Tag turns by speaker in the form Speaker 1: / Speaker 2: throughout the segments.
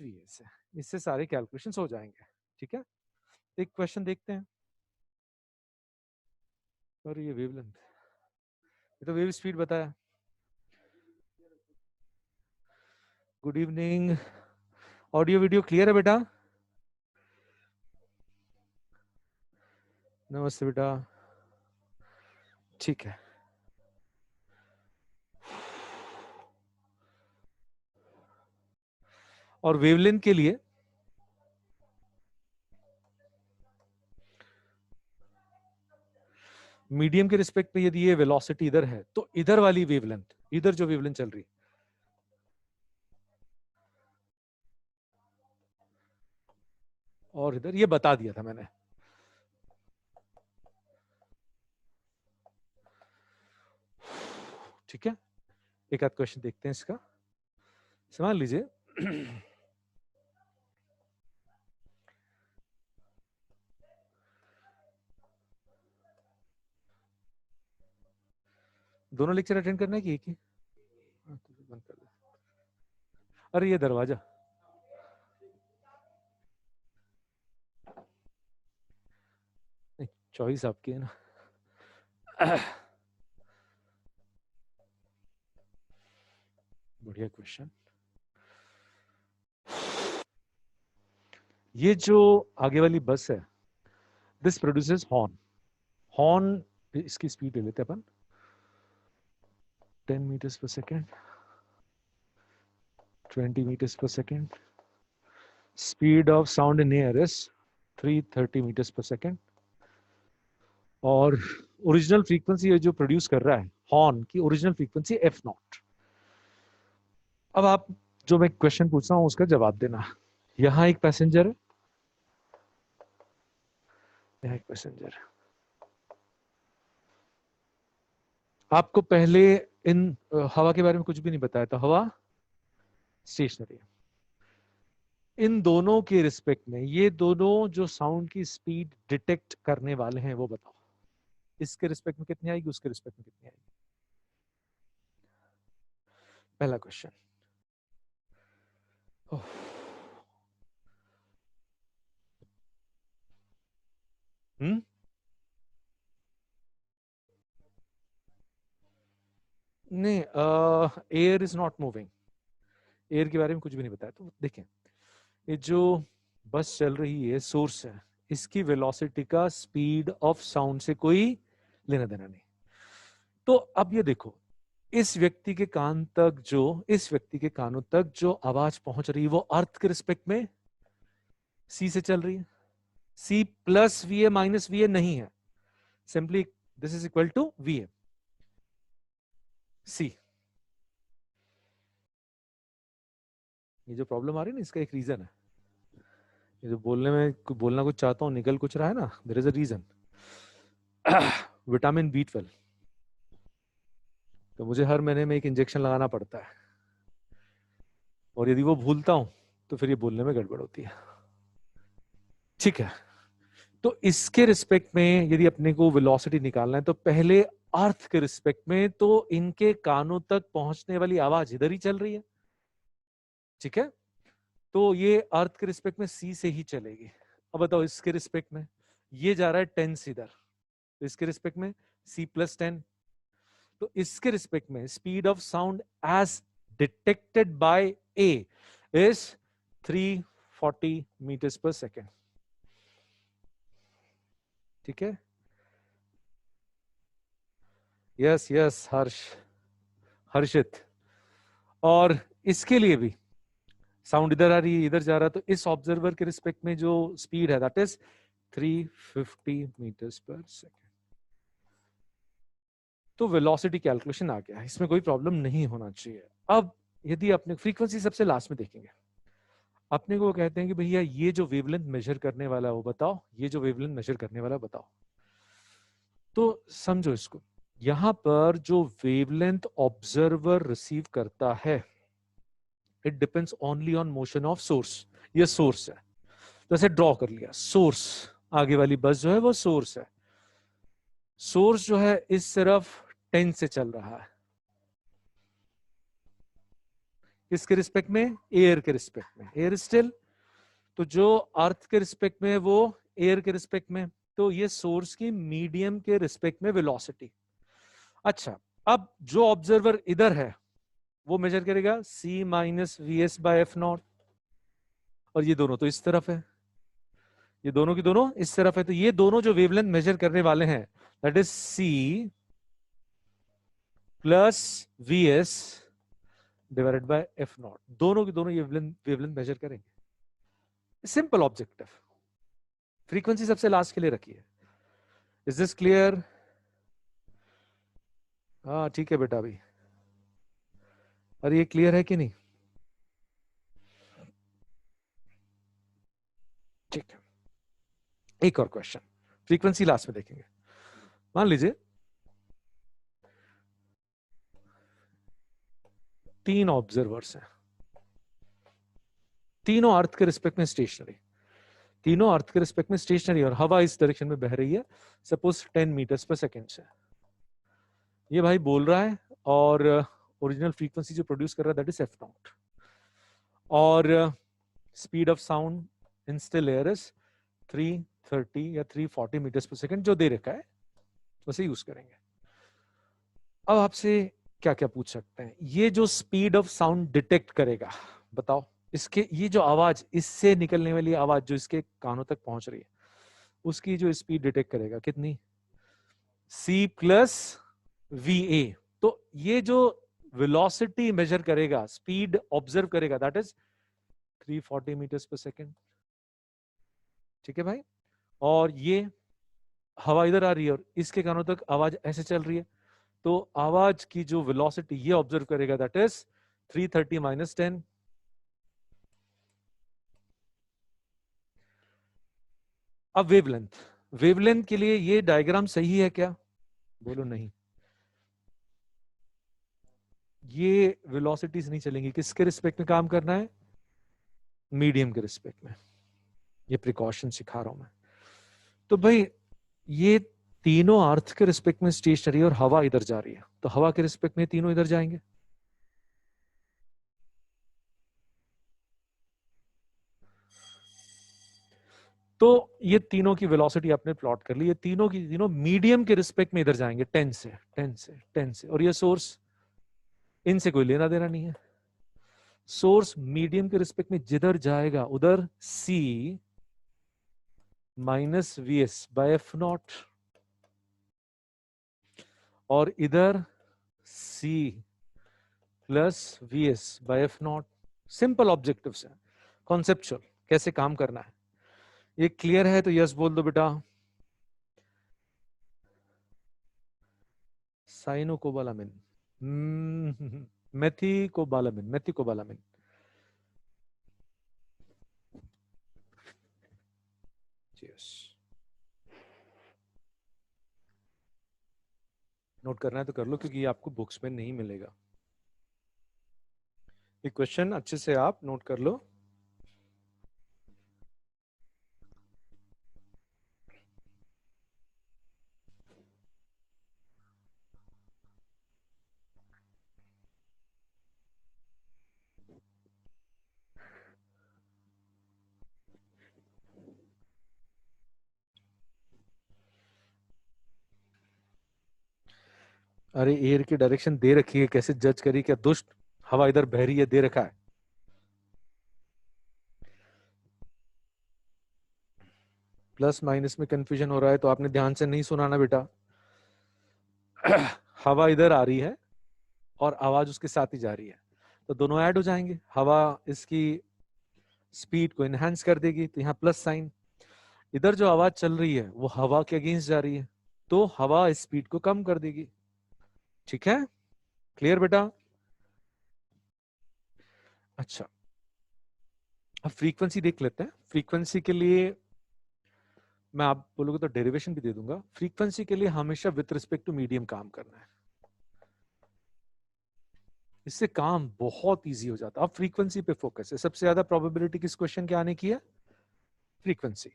Speaker 1: We से, इससे सारे कैलकुलेशंस हो जाएंगे। ठीक है, एक क्वेश्चन देखते हैं। और ये वेवलेंथ, ये तो वेव स्पीड बताया। Good evening, audio video clear है बेटा? नमस्ते बेटा। ठीक है, और वेवलेंथ के लिए मीडियम के रिस्पेक्ट पे यदि ये वेलोसिटी इधर है तो इधर वाली वेवलेंथ, इधर जो वेवलेंथ चल रही, और इधर ये बता दिया था मैंने। ठीक है, एक आध क्वेश्चन देखते हैं इसका, समझ लीजिए। दोनों लेक्चर अटेंड करना है कि एक ही? बंद कर दो। अरे ये दरवाजा, नहीं चॉइस आपकी है ना। बढ़िया क्वेश्चन। ये जो आगे वाली बस है, दिस प्रोड्यूसेस हॉर्न। हॉर्न, इसकी स्पीड ले लेते हैं अपन, 10 meters per second, 20 meters per second. Speed of sound in air is 330 meters per second. और ओरिजिनल फ्रीक्वेंसी जो प्रोड्यूस कर रहा है हॉर्न की, ओरिजिनल फ्रीक्वेंसी एफ नॉट। अब आप जो मैं क्वेश्चन पूछ रहा हूं उसका जवाब देना। यहां एक पैसेंजर है, यहां एक पैसेंजर है। आपको पहले इन हवा के बारे में कुछ भी नहीं बताया था, हवा स्टेशनरी है। इन दोनों के रिस्पेक्ट में ये दोनों जो साउंड की स्पीड डिटेक्ट करने वाले हैं वो बताओ, इसके रिस्पेक्ट में कितनी आएगी, उसके रिस्पेक्ट में कितनी आएगी? पहला क्वेश्चन। हम्म, नहीं, air is not moving, air के बारे में कुछ भी नहीं बताया। तो देखें, ये जो बस चल रही है, सोर्स है, इसकी वेलोसिटी का स्पीड ऑफ साउंड से कोई लेना देना नहीं। तो अब ये देखो, इस व्यक्ति के कान तक जो, इस व्यक्ति के कानों तक जो आवाज पहुंच रही है वो अर्थ के रिस्पेक्ट में सी से चल रही है। C plus V A minus V A नहीं है, simply this is equal to V A C. ये जो प्रॉब्लम आ रही है ना, इसका एक रीजन है। ये जो बोलने में बोलना कुछ चाहता हूँ निकल कुछ रहा है ना, there is a reason. Vitamin B12, तो मुझे हर महीने में एक इंजेक्शन लगाना पड़ता है, और यदि वो भूलता हूं तो फिर ये बोलने में गड़बड़ होती है। ठीक है, तो इसके रिस्पेक्ट में यदि अपने को वेलोसिटी निकालना है तो पहले अर्थ के रिस्पेक्ट में तो इनके कानों तक पहुंचने वाली आवाज इधर ही चल रही है। ठीक है, तो ये अर्थ के रिस्पेक्ट में सी से ही चलेगी। अब बताओ इसके रिस्पेक्ट में, ये जा रहा है 10 इधर, तो इसके रिस्पेक्ट में C+10। तो इसके रिस्पेक्ट में speed of sound as detected by A is 340 meters per second। ठीक है, यस यस हर्षित। और इसके लिए भी साउंड इधर आ रही है, इधर जा रहा है, तो इस ऑब्जर्वर के रिस्पेक्ट में जो स्पीड है that is 350 meters per second। तो वेलोसिटी कैलकुलेशन आ गया, इसमें कोई प्रॉब्लम नहीं होना चाहिए। अब यदि अपने फ्रीक्वेंसी सबसे लास्ट में देखेंगे, अपने को कहते हैं कि भैया ये जो वेवलेंथ मेजर करने वाला है वो बताओ, ये जो वेवलेंथ मेजर करने वाला बताओ। तो समझो इसको, यहां पर जो वेवलेंथ ऑब्जर्वर रिसीव करता है it depends only on motion of source. ये सोर्स है, तो ऐसे ड्रॉ कर लिया सोर्स, आगे वाली बस जो है वो सोर्स है। सोर्स जो है इस तरफ 10 से चल रहा है, किसके रिस्पेक्ट में? एयर के रिस्पेक्ट में। एयर स्टिल, तो जो अर्थ के रिस्पेक्ट में वो एयर के रिस्पेक्ट में, तो ये सोर्स की मीडियम के रिस्पेक्ट में वेलोसिटी। अच्छा, अब जो ऑब्जर्वर इधर है वो मेजर करेगा c minus V S by F nought, और ये दोनों तो इस तरफ है, ये दोनों की दोनों इस तरफ है, तो ये दोनों जो वेवलेंथ मेजर करने वाले हैं that is c plus V S divided by F not, दोनों की दोनों ये वेवलेंथ मेजर करेंगे। Simple objective. फ्रीक्वेंसी सबसे लास्ट के लिए रखी है। Is this clear? हाँ ठीक है बेटा भाई। अरे ये क्लियर है कि नहीं? ठीक है, एक और क्वेश्चन, फ्रीक्वेंसी लास्ट में देखेंगे। मान लीजिए 3 ऑब्जर्वर्स हैं, तीनों अर्थ के रिस्पेक्ट में स्टेशनरी, तीनों अर्थ के रिस्पेक्ट में स्टेशनरी, और हवा इस डायरेक्शन में बह रही है सपोज 10 मीटर्स पर सेकेंड से। ये भाई बोल रहा है, और ओरिजिनल फ्रीक्वेंसी जो प्रोड्यूस कर रहा है दैट इज एफ नॉट, और speed of sound in still air is 330 या 340 मीटर्स पर सेकेंड, जो दे रखा है उसे यूज करेंगे। अब आपसे क्या क्या पूछ सकते हैं? ये जो स्पीड ऑफ साउंड डिटेक्ट करेगा, बताओ, इसके ये जो आवाज, इससे निकलने वाली आवाज जो इसके कानों तक पहुंच रही है, उसकी जो स्पीड डिटेक्ट करेगा कितनी? c प्लस वी ए। तो ये जो वेलोसिटी मेजर करेगा, स्पीड ऑब्जर्व करेगा, that is 340 metres per second. ठीक है भाई, और ये हवा इधर आ रही है और इसके कानों तक आवाज ऐसे चल रही है, तो आवाज की जो वेलोसिटी ये ऑब्जर्व करेगा दैट इज 330 माइनस 10। अब वेवलेंथ, वेवलेंथ के लिए ये डायग्राम सही है क्या? बोलो नहीं। ये वेलोसिटीज नहीं चलेंगी, किसके रिस्पेक्ट में काम करना है? मीडियम के रिस्पेक्ट में। ये प्रिकॉशन सिखा रहा हूं मैं। तो भाई ये तीनों अर्थ के रिस्पेक्ट में स्टेशनरी, और हवा इधर जा रही है, तो हवा के रिस्पेक्ट में तीनों इधर जाएंगे। तो ये तीनों की वेलोसिटी आपने प्लॉट कर ली, ये तीनों की तीनों मीडियम के रिस्पेक्ट में इधर जाएंगे, 10 से 10 से 10 से, और ये सोर्स, इनसे कोई लेना देना नहीं है। सोर्स मीडियम के रिस्पेक्ट में जिधर जाएगा उधर c minus V S by F nought, और इधर c plus V S by F nought. Simple objective है, कॉन्सेप्चुअल, कैसे काम करना है। ये क्लियर है तो यस बोल दो बेटा। साइनोकोबालामिन, मेथिकोबालामिन, मेथिकोबालामिन। यस, नोट करना है तो कर लो, क्योंकि ये आपको बुक्स में नहीं मिलेगा। ये क्वेश्चन अच्छे से आप नोट कर लो। अरे एयर की डायरेक्शन दे रखी है, कैसे जज करी? क्या दुष्ट, हवा इधर बह रही है, दे रखा है। प्लस माइनस में कंफ्यूजन हो रहा है तो आपने ध्यान से नहीं सुना ना बेटा। हवा इधर आ रही है और आवाज उसके साथ ही जा रही है, तो दोनों ऐड हो जाएंगे। हवा इसकी स्पीड को एनहांस कर देगी, तो यहाँ प्लस साइन। इधर जो आवाज चल रही है वो हवा के अगेंस्ट जा रही है, तो हवा स्पीड को कम कर देगी। ठीक है, क्लियर बेटा? अच्छा, अब फ्रीक्वेंसी देख लेते हैं। फ्रीक्वेंसी के लिए मैं, आप बोलोगे तो डेरिवेशन भी दे दूंगा। फ्रीक्वेंसी के लिए हमेशा विथ रिस्पेक्ट टू मीडियम काम करना है, इससे काम बहुत इजी हो जाता है। अब फ्रीक्वेंसी पे फोकस है, सबसे ज्यादा प्रोबेबिलिटी किस क्वेश्चन के आने की है? फ्रीक्वेंसी।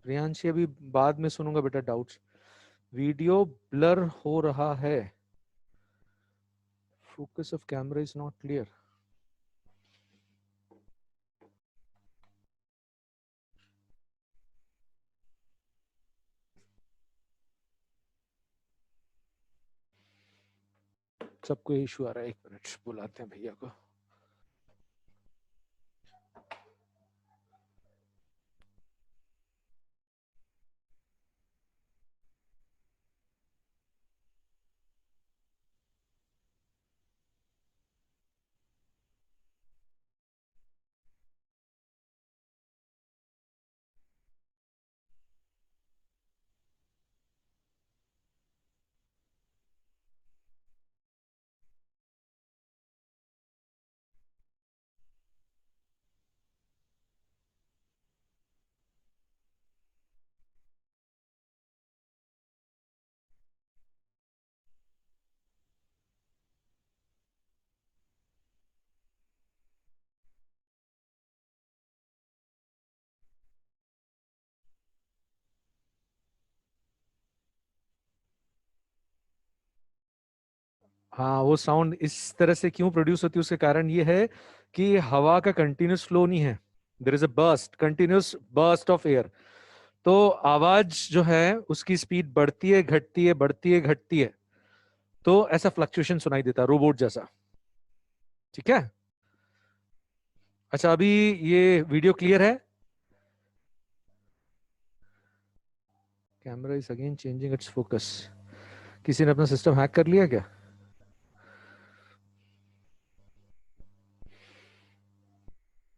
Speaker 1: प्रियांशी अभी बाद में सुनूंगा बेटा डाउट्स। वीडियो ब्लर हो रहा है, focus of camera is not clear. सबको इशू आ रहा है, 1 मिनट बुलाते हैं भैया को। हाँ, वो साउंड इस तरह से क्यों प्रोड्यूस होती है, उसके कारण ये है कि हवा का कंटिन्यूस फ्लो नहीं है। There is a burst, continuous burst of air. तो आवाज जो है उसकी स्पीड बढ़ती है घटती है, बढ़ती है घटती है, तो ऐसा फ्लक्चुएशन सुनाई देता है रोबोट जैसा। ठीक है। अच्छा, अभी ये वीडियो क्लियर है? Camera is again changing it's focus. किसी ने अपना सिस्टम हैक कर लिया क्या?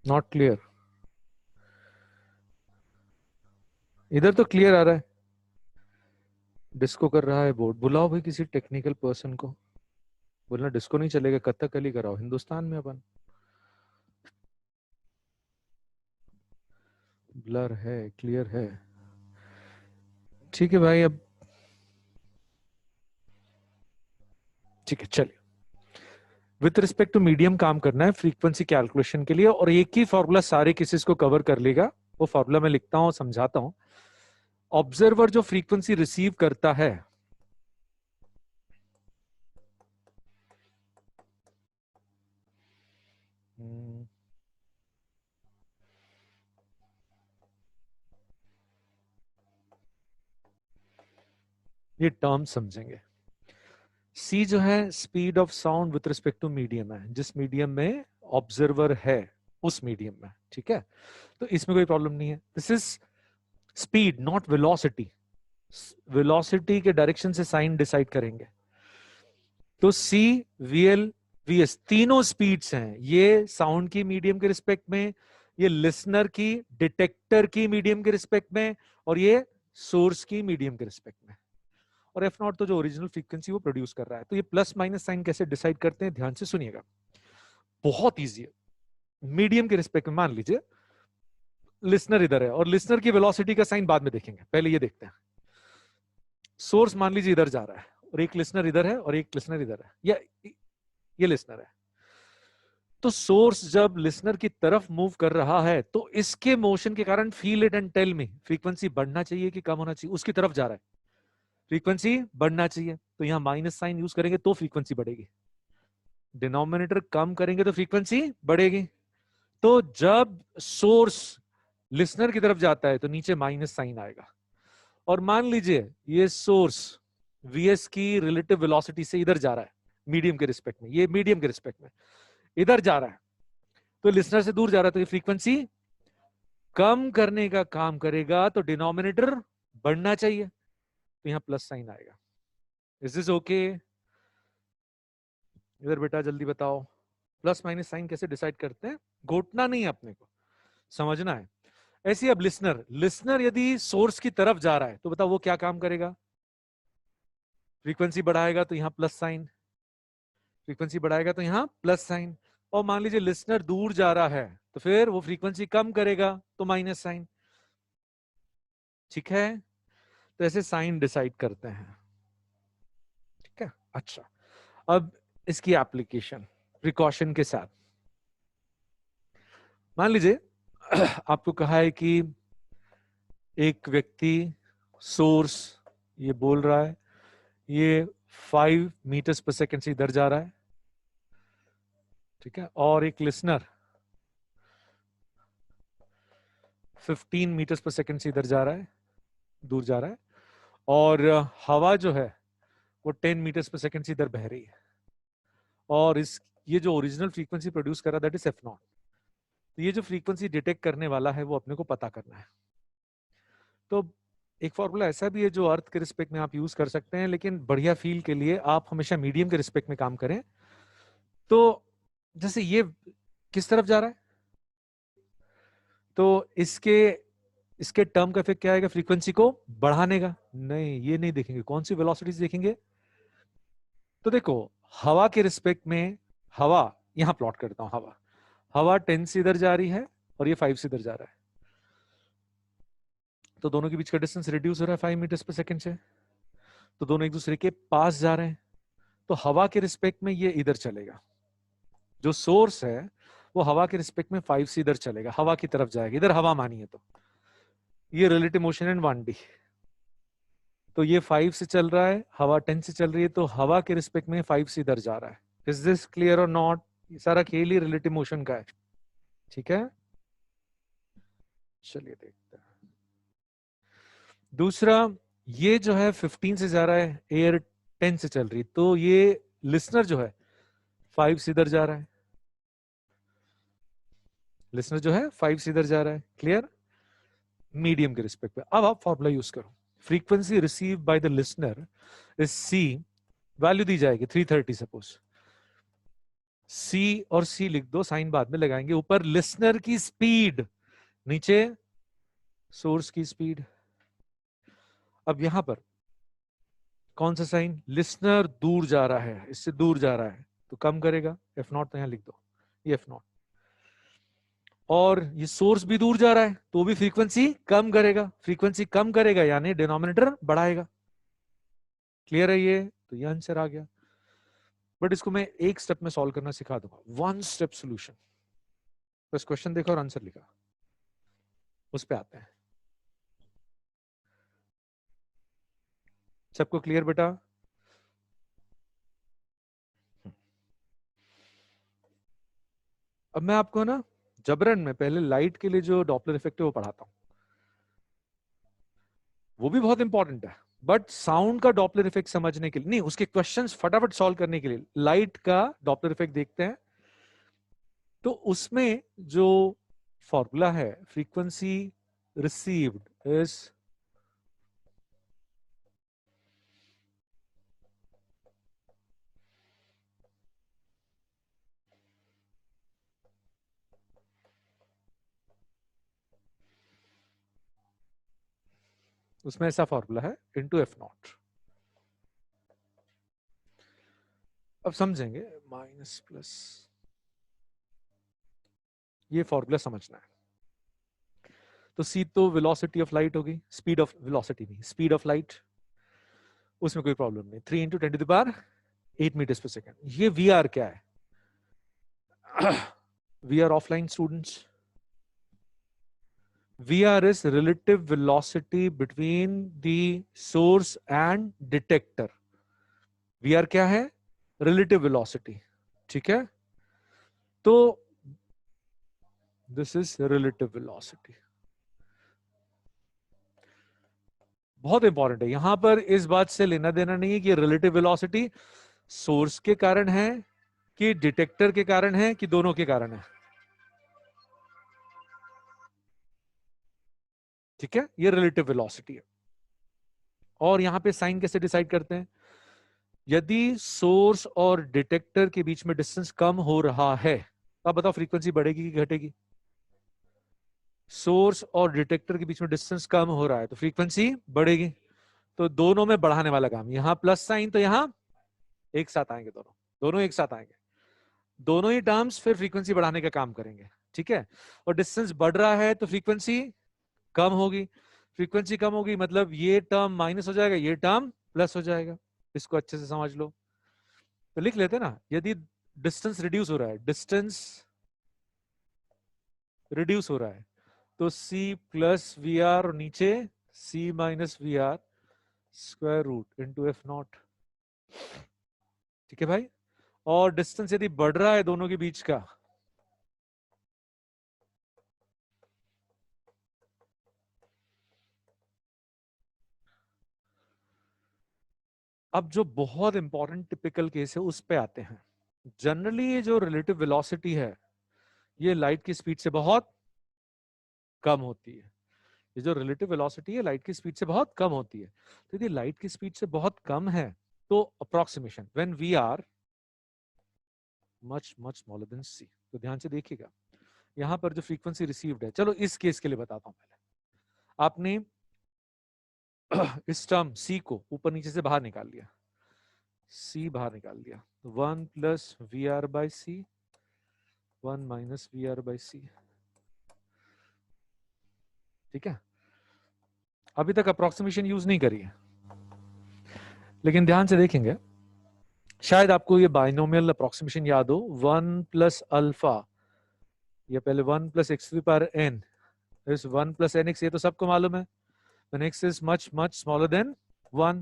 Speaker 1: Not clear. इधर तो क्लियर आ रहा है। डिस्को कर रहा है बोर्ड, बुलाओ भाई किसी टेक्निकल पर्सन को। बोलना डिस्को नहीं चलेगा, कथकली कराओ, हिंदुस्तान में अपन। ब्लर है, क्लियर है। ठीक है भाई, अब ठीक है चलिए। विथ रिस्पेक्ट टू मीडियम काम करना है फ्रीक्वेंसी कैलकुलेशन के लिए, और एक ही फॉर्मूला सारे केसेस को कवर कर लेगा। वो फॉर्मूला मैं लिखता हूं, समझाता हूं। ऑब्जर्वर जो फ्रीक्वेंसी रिसीव करता है, ये टर्म समझेंगे। सी जो है speed of sound with respect to medium है, जिस मीडियम में ऑब्जर्वर है उस मीडियम में। ठीक है, तो इसमें कोई प्रॉब्लम नहीं है। This is speed not velocity. Velocity के डायरेक्शन से साइन डिसाइड करेंगे। तो सी, वीएल, वीएस तीनों स्पीड्स हैं, ये साउंड की मीडियम के रिस्पेक्ट में, ये लिसनर की डिटेक्टर की मीडियम के रिस्पेक्ट में, और ये सोर्स की मीडियम के रिस्पेक्ट में। और एफ नॉट तो जो ओरिजिनल फ्रीक्वेंसी वो प्रोड्यूस कर रहा है। तो ये प्लस माइनस साइन कैसे डिसाइड करते हैं, ध्यान से सुनिएगा, बहुत ईजी है। मीडियम के रिस्पेक्ट में मान लीजिए लिसनर इधर है, और लिसनर की वेलोसिटी का साइन बाद में देखेंगे, पहले ये देखते हैं। सोर्स मान लीजिए इधर जा रहा है, और एक लिसनर इधर है, और एक लिसनर इधर है, या ये लिसनर है। तो सोर्स जब लिसनर की तरफ मूव कर रहा है, तो इसके मोशन के कारण feel it and tell me, frequency बढ़ना चाहिए कि कम होना चाहिए। उसकी तरफ जा रहा है, फ्रीक्वेंसी बढ़ना चाहिए, तो यहां माइनस साइन यूज करेंगे तो फ्रीक्वेंसी बढ़ेगी। डिनोमिनेटर कम करेंगे तो फ्रीक्वेंसी बढ़ेगी। तो जब सोर्स लिसनर की तरफ जाता है तो नीचे माइनस साइन आएगा। और मान लीजिए ये सोर्स वीएस की रिलेटिव वेलोसिटी से इधर जा रहा है, मीडियम के रिस्पेक्ट में, ये मीडियम के रिस्पेक्ट में इधर जा रहा है, तो लिसनर से दूर जा रहा है, तो ये फ्रीक्वेंसी कम करने का काम करेगा, तो डिनोमिनेटर बढ़ना चाहिए, तो यहां प्लस साइन आएगा। Is this okay? इधर बेटा जल्दी बताओ, प्लस माइनस साइन कैसे डिसाइड करते हैं? घोटना नहीं है, अपने को समझना है। ऐसे अब लिसनर, लिसनर यदि सोर्स की तरफ जा रहा है तो बताओ वो क्या काम करेगा? फ्रीक्वेंसी बढ़ाएगा, तो यहां प्लस साइन, फ्रीक्वेंसी बढ़ाएगा तो यहां प्लस साइन। और मान लीजिए लिसनर दूर जा रहा है, तो फिर वो फ्रीक्वेंसी कम करेगा, तो माइनस साइन। ठीक है, तो ऐसे साइन डिसाइड करते हैं। ठीक है, अच्छा। अब इसकी एप्लीकेशन प्रिकॉशन के साथ, मान लीजिए आपको कहा है कि एक व्यक्ति सोर्स ये बोल रहा है, ये 5 मीटर्स पर सेकेंड से इधर जा रहा है, ठीक है, और एक लिसनर 15 मीटर्स पर सेकेंड से इधर जा रहा है, दूर जा रहा है, और हवा जो है वो 10 मीटर्स पर सेकेंड से इधर बह रही है, और इस ये जो ओरिजिनल फ्रीक्वेंसी प्रोड्यूस कर रहा है दैट इज एफ नॉट। तो ये जो फ्रीक्वेंसी डिटेक्ट करने वाला है वो अपने को पता करना है। तो एक फॉर्मूला ऐसा भी है जो अर्थ के रिस्पेक्ट में आप यूज कर सकते हैं, लेकिन बढ़िया फील के लिए आप हमेशा मीडियम के रिस्पेक्ट में काम करें। तो जैसे ये किस तरफ जा रहा है, तो इसके इसके टर्म का इफेक्ट क्या आएगा, फ्रीक्वेंसी को बढ़ाने का? नहीं, ये नहीं देखेंगे। कौन सी वेलोसिटीज देखेंगे? तो देखो, हवा के रिस्पेक्ट में, हवा यहां प्लॉट करता हूं, हवा हवा 10 से इधर जा रही है और ये 5 से इधर जा रहा है, तो दोनों के बीच का डिस्टेंस रिड्यूस हो रहा है 5 मीटर्स पर सेकंड से, तो दोनों एक दूसरे के पास जा रहे हैं। तो हवा के रिस्पेक्ट में ये इधर चलेगा, जो सोर्स है वो हवा के रिस्पेक्ट में 5 से इधर चलेगा, हवा की तरफ जाएगा, इधर हवा मानिए तो ये रिलेटिव मोशन इन 1D। तो ये 5 से चल रहा है, हवा 10 से चल रही है, तो हवा के रिस्पेक्ट में 5 से इधर जा रहा है। इज दिस क्लियर और नॉट? ये सारा खेल ही रिलेटिव मोशन का है, ठीक है। चलिए देखते हैं दूसरा। ये जो है 15 से जा रहा है, एयर 10 से चल रही, तो ये लिसनर जो है 5 से इधर जा रहा है, लिसनर जो है 5 से इधर जा रहा है, क्लियर। मीडियम के रिस्पेक्ट पे अब आप फॉर्मूला यूज करो। Frequency receive by the listener is C, value दी जाएगी 330 सपोज। सी और सी लिख दो, साइन बाद में लगाएंगे। ऊपर लिसनर की स्पीड, नीचे सोर्स की स्पीड। अब यहां पर कौन सा साइन, लिसनर दूर जा रहा है, इससे दूर जा रहा है तो कम करेगा, एफ नॉट तो यहां लिख दो, ये एफ नॉट। और ये सोर्स भी दूर जा रहा है तो भी फ्रीक्वेंसी कम करेगा, फ्रीक्वेंसी कम करेगा यानी डिनोमिनेटर बढ़ाएगा। क्लियर है ये? तो ये आंसर आ गया। बट इसको मैं एक स्टेप में सॉल्व करना सिखा दूंगा, 1 स्टेप सॉल्यूशन। बस क्वेश्चन देखा और आंसर लिखा, उस पे आते हैं। सबको क्लियर बेटा? अब मैं आपको ना जबरन में पहले लाइट के लिए जो डॉपलर इफेक्ट है वो पढ़ाता हूं, वो भी बहुत इंपॉर्टेंट है, बट साउंड का डॉपलर इफेक्ट समझने के लिए नहीं, उसके क्वेश्चंस फटाफट सॉल्व करने के लिए लाइट का डॉपलर इफेक्ट देखते हैं। तो उसमें जो फॉर्मूला है, फ्रीक्वेंसी रिसीव्ड इज उसमें ऐसा फॉर्मूला है इनटू एफ नॉट। अब समझेंगे, माइनस प्लस, ये फॉर्मूला समझना है। तो सी तो वेलोसिटी ऑफ लाइट होगी, स्पीड ऑफ, वेलोसिटी नहीं, स्पीड ऑफ लाइट, उसमें कोई प्रॉब्लम नहीं, 3 × 10⁸ मीटर्स पर सेकेंड। ये वी आर क्या है? We are offline students. VR is relative velocity between the source and detector. VR क्या है? Relative velocity, ठीक है। तो this is relative velocity, बहुत इंपॉर्टेंट है। यहां पर इस बात से लेना देना नहीं है कि रिलेटिव वेलोसिटी सोर्स के कारण है कि डिटेक्टर के कारण है कि दोनों के कारण है, ठीक है। ये रिलेटिव वेलोसिटी है। और यहां पे साइन कैसे डिसाइड करते हैं? यदि सोर्स और डिटेक्टर के बीच में डिस्टेंस कम हो रहा है, तो आप बताओ फ्रीक्वेंसी बढ़ेगी कि घटेगी? सोर्स और डिटेक्टर के बीच में डिस्टेंस कम हो रहा है तो फ्रीक्वेंसी बढ़ेगी। तो दोनों में बढ़ाने वाला काम, यहां प्लस साइन तो यहां एक साथ आएंगे, दोनों दोनों एक साथ आएंगे, दोनों ही टर्म्स फिर फ्रीक्वेंसी बढ़ाने का काम करेंगे, ठीक है। और डिस्टेंस बढ़ रहा है तो फ्रीक्वेंसी कम होगी, फ्रीक्वेंसी कम होगी मतलब ये टर्म माइनस हो जाएगा, ये टर्म प्लस हो जाएगा। इसको अच्छे से समझ लो। तो लिख लेते ना, यदि डिस्टेंस रिड्यूस हो रहा है, डिस्टेंस रिड्यूस हो रहा है, तो c प्लस वी आर और नीचे c minus V R square root into F nought. ठीक है भाई। और डिस्टेंस यदि बढ़ रहा है दोनों के बीच का, अब जो बहुत इंपॉर्टेंट टिपिकल केस है उस पे आते हैं। जनरली ये जो रिलेटिव वेलोसिटी है ये लाइट की स्पीड से बहुत कम होती है। ये जो रिलेटिव वेलोसिटी है लाइट की स्पीड से बहुत कम होती है। तो यदि लाइट की स्पीड से बहुत कम है तो approximation when we are much much smaller than C. तो ध्यान से देखिएगा यहां पर जो फ्रीक्वेंसी रिसीव्ड है, चलो इस केस के लिए बताता हूं। पहले आपने इस टर्म सी को ऊपर नीचे से बाहर निकाल लिया, सी बाहर निकाल दिया, 1 plus V R by C, 1 minus V R by C. ठीक है, अभी तक अप्रोक्सीमेशन यूज नहीं करी है, लेकिन ध्यान से देखेंगे शायद आपको ये बाइनोमियल अप्रोक्सीमेशन याद हो, 1 प्लस अल्फा, ये पहले 1 plus X to the power N is 1 plus N X, ये तो सबको मालूम है, when x is much much smaller than 1,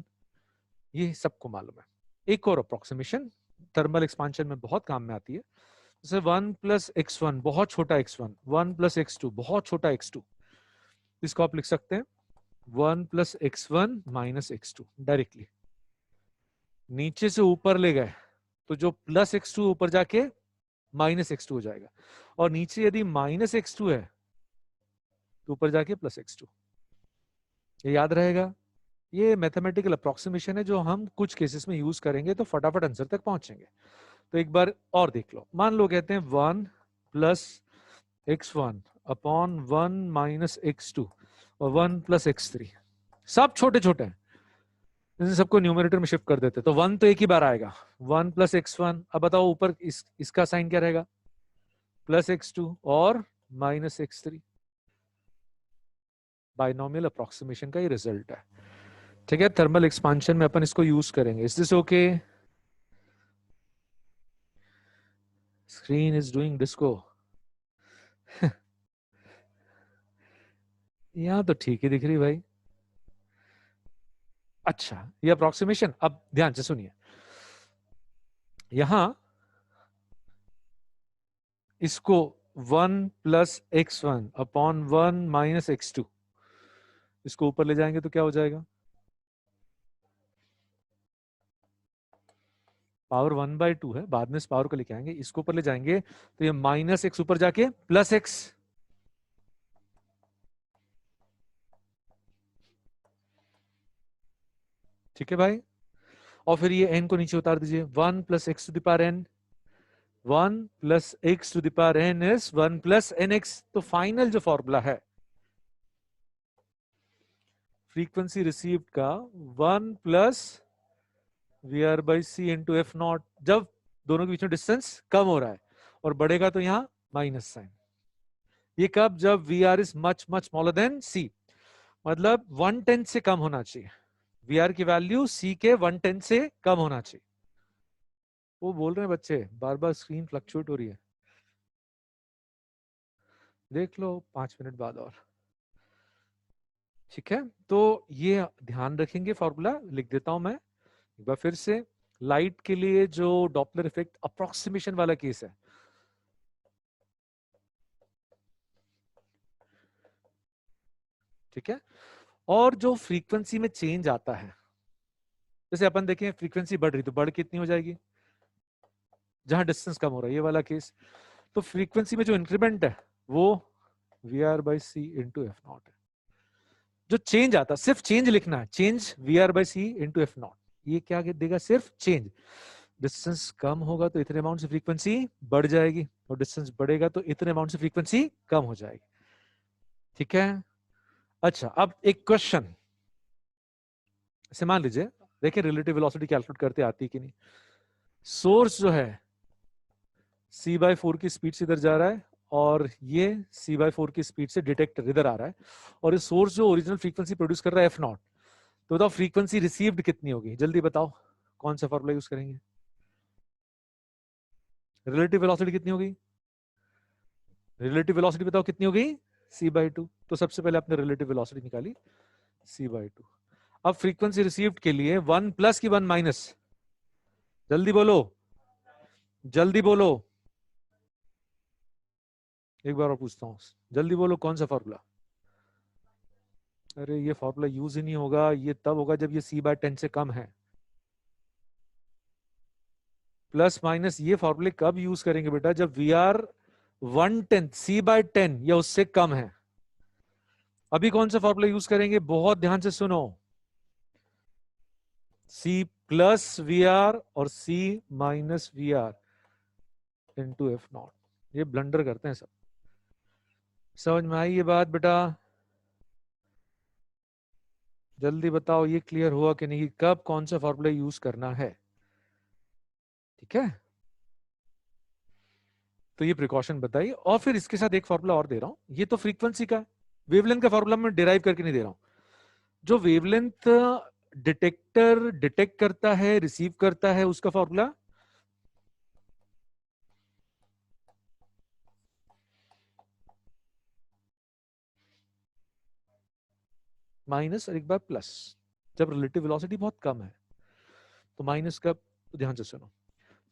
Speaker 1: ये सबको मालूम है। एक और अप्रोक्सीमेशन थर्मल एक्सपांशन में बहुत काम में आती है, जैसे 1 प्लस एक्स वन बहुत छोटा x1, 1 प्लस एक्स टू बहुत छोटा x2, इसको आप लिख सकते हैं 1 plus X one minus X two. Directly नीचे से ऊपर ले गए तो जो प्लस x2 ऊपर जाके माइनस x2 हो जाएगा, और नीचे यदि माइनस x2 है तो ऊपर जाके प्लस x2। ये याद रहेगा, ये मैथमेटिकल अप्रोक्सीमेशन है जो हम कुछ केसेस में यूज करेंगे तो फटाफट आंसर तक पहुंचेंगे। तो एक बार और देख लो, मान लो कहते हैं 1 plus X one upon 1 minus X two और 1 प्लस एक्स थ्री, सब छोटे छोटे हैं, इन सबको न्यूमरेटर में शिफ्ट कर देते तो 1 तो एक ही बार आएगा, 1 प्लस एक्स वन। अब बताओ ऊपर इसका साइन क्या रहेगा, प्लस एक्स टू और minus x three. Binomial approximation का ये रिजल्ट है। ठीक है, थर्मल एक्सपांशन में अपन इसको यूज करेंगे। Is this okay? Screen is doing disco. यहां तो ठीक ही दिख रही भाई। अच्छा, ये अप्रोक्सीमेशन, अब ध्यान से सुनिए, यहां इसको 1 plus X one upon 1 minus X two, इसको ऊपर ले जाएंगे तो क्या हो जाएगा, पावर 1/2 है, बाद में इस पावर को लेके आएंगे, इसको ऊपर ले जाएंगे तो ये माइनस एक्स ऊपर जाके प्लस एक्स। ठीक है भाई, और फिर ये n को नीचे उतार दीजिए, 1 plus X to the power n, 1 plus X to the power n is 1 plus N X. तो फाइनल जो फॉर्मूला है फ्रीक्वेंसी रिसीव्ड का 1 plus V R by C into F nought, जब दोनों के बीच में डिस्टेंस कम हो रहा है और बढ़ेगा तो यहां माइनस साइन। ये कब, जब V R is much much smaller than C, मतलब 1/10 से कम होना चाहिए, वी आर की वैल्यू सी के 1/10 से कम होना चाहिए। वो बोल रहे हैं बच्चे बार बार स्क्रीन फ्लक्चुएट हो रही है, देख लो 5 मिनट बाद और। ठीक है, तो ये ध्यान रखेंगे, फॉर्मूला लिख देता हूं मैं एक बार फिर से। लाइट के लिए जो डॉपलर इफेक्ट अप्रोक्सीमेशन वाला केस है, ठीक है, और जो फ्रीक्वेंसी में चेंज आता है, जैसे अपन देखें फ्रीक्वेंसी बढ़ रही तो बढ़ कितनी हो जाएगी, जहां डिस्टेंस कम हो रहा है, ये वाला केस, तो फ्रीक्वेंसी में जो इंक्रीमेंट है वो V R by C into F nought है। जो चेंज आता, सिर्फ चेंज लिखना है, change V R by C into F not, ये क्या देगा, सिर्फ चेंज। डिस्टेंस कम होगा तो इतने अमाउंट से फ्रीक्वेंसी बढ़ जाएगी, और डिस्टेंस बढ़ेगा तो इतने अमाउंट से फ्रीक्वेंसी कम हो जाएगी। ठीक है, अच्छा अब एक क्वेश्चन से मान लीजिए, देखिए रिलेटिव वेलोसिटी कैलकुलेट करते आती है कि नहीं। सोर्स जो है c/4 की स्पीड से इधर जा रहा है, और ये c/4 की स्पीड से डिटेक्टर इधर आ रहा है, और ये सोर्स जो ओरिजिनल फ्रीक्वेंसी प्रोड्यूस कर रहा है एफ नॉट। तो बताओ फ्रीक्वेंसी रिसीव्ड कितनी होगी, जल्दी बताओ, कौन सा फॉर्मूला यूज करेंगे, रिलेटिव वेलोसिटी कितनी होगी, रिलेटिव वेलोसिटी बताओ कितनी होगी, c/2। तो सबसे पहले आपने रिलेटिव वेलोसिटी निकाली c/2। अब फ्रीक्वेंसी रिसीव्ड के लिए 1 प्लस की 1 माइनस, जल्दी बोलो, जल्दी बोलो, एक बार और पूछता हूं, जल्दी बोलो कौन सा फॉर्मूला। अरे ये फॉर्मूला यूज ही नहीं होगा, ये तब होगा जब ये c/10 से कम है। प्लस माइनस ये फॉर्मूले कब यूज करेंगे बेटा, जब वी आर 1/10 c/10 या उससे कम है। अभी कौन सा फॉर्मूला यूज करेंगे, बहुत ध्यान से सुनो, c प्लस वी आर और c minus V R into F not. ये ब्लंडर करते हैं सब। समझ में आई ये बात बेटा, जल्दी बताओ ये क्लियर हुआ कि नहीं, कब कौन सा फॉर्मूला यूज करना है। ठीक है, तो ये प्रिकॉशन बताइए। और फिर इसके साथ एक फॉर्मूला और दे रहा हूं, ये तो फ्रीक्वेंसी का, वेवलेंथ का फॉर्मूला मैं डिराइव करके नहीं दे रहा हूं। जो वेवलेंथ डिटेक्टर डिटेक्ट करता है, रिसीव करता है, उसका फॉर्मूला माइनस और एक बार प्लस। जब रिलेटिव वेलोसिटी बहुत कम है तो माइनस कब, तो ध्यान से सुनो,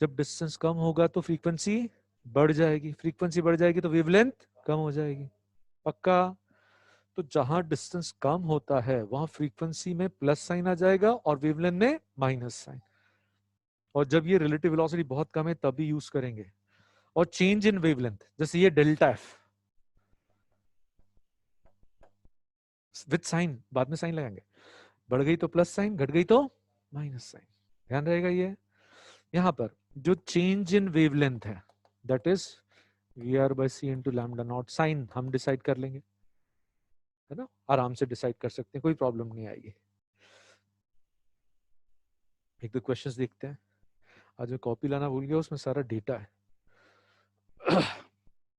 Speaker 1: जब डिस्टेंस कम होगा तो फ्रीक्वेंसी बढ़ जाएगी, फ्रीक्वेंसी बढ़ जाएगी तो वेवलेंथ कम हो जाएगी। पक्का। तो जहां डिस्टेंस कम होता है वहां फ्रीक्वेंसी में प्लस साइन आ जाएगा और वेवलेंथ में माइनस साइन। और जब ये रिलेटिव वेलोसिटी बहुत कम है तभी यूज करेंगे। और चेंज इन वेवलेंथ, जैसे ये डेल्टा एफ विद साइन, बाद में साइन लगाएंगे, बढ़ गई तो प्लस साइन, घट गई तो माइनस साइन, ध्यान रहेगा ये। यहां पर जो चेंज इन वेवलेंथ है that is V R by C into lambda nought, sign हम डिसाइड कर लेंगे, है ना, आराम से डिसाइड कर सकते हैं, कोई प्रॉब्लम नहीं आएगी। एक दो क्वेश्चंस देखते हैं, आज मैं कॉपी लाना भूल गया, उसमें सारा डेटा है।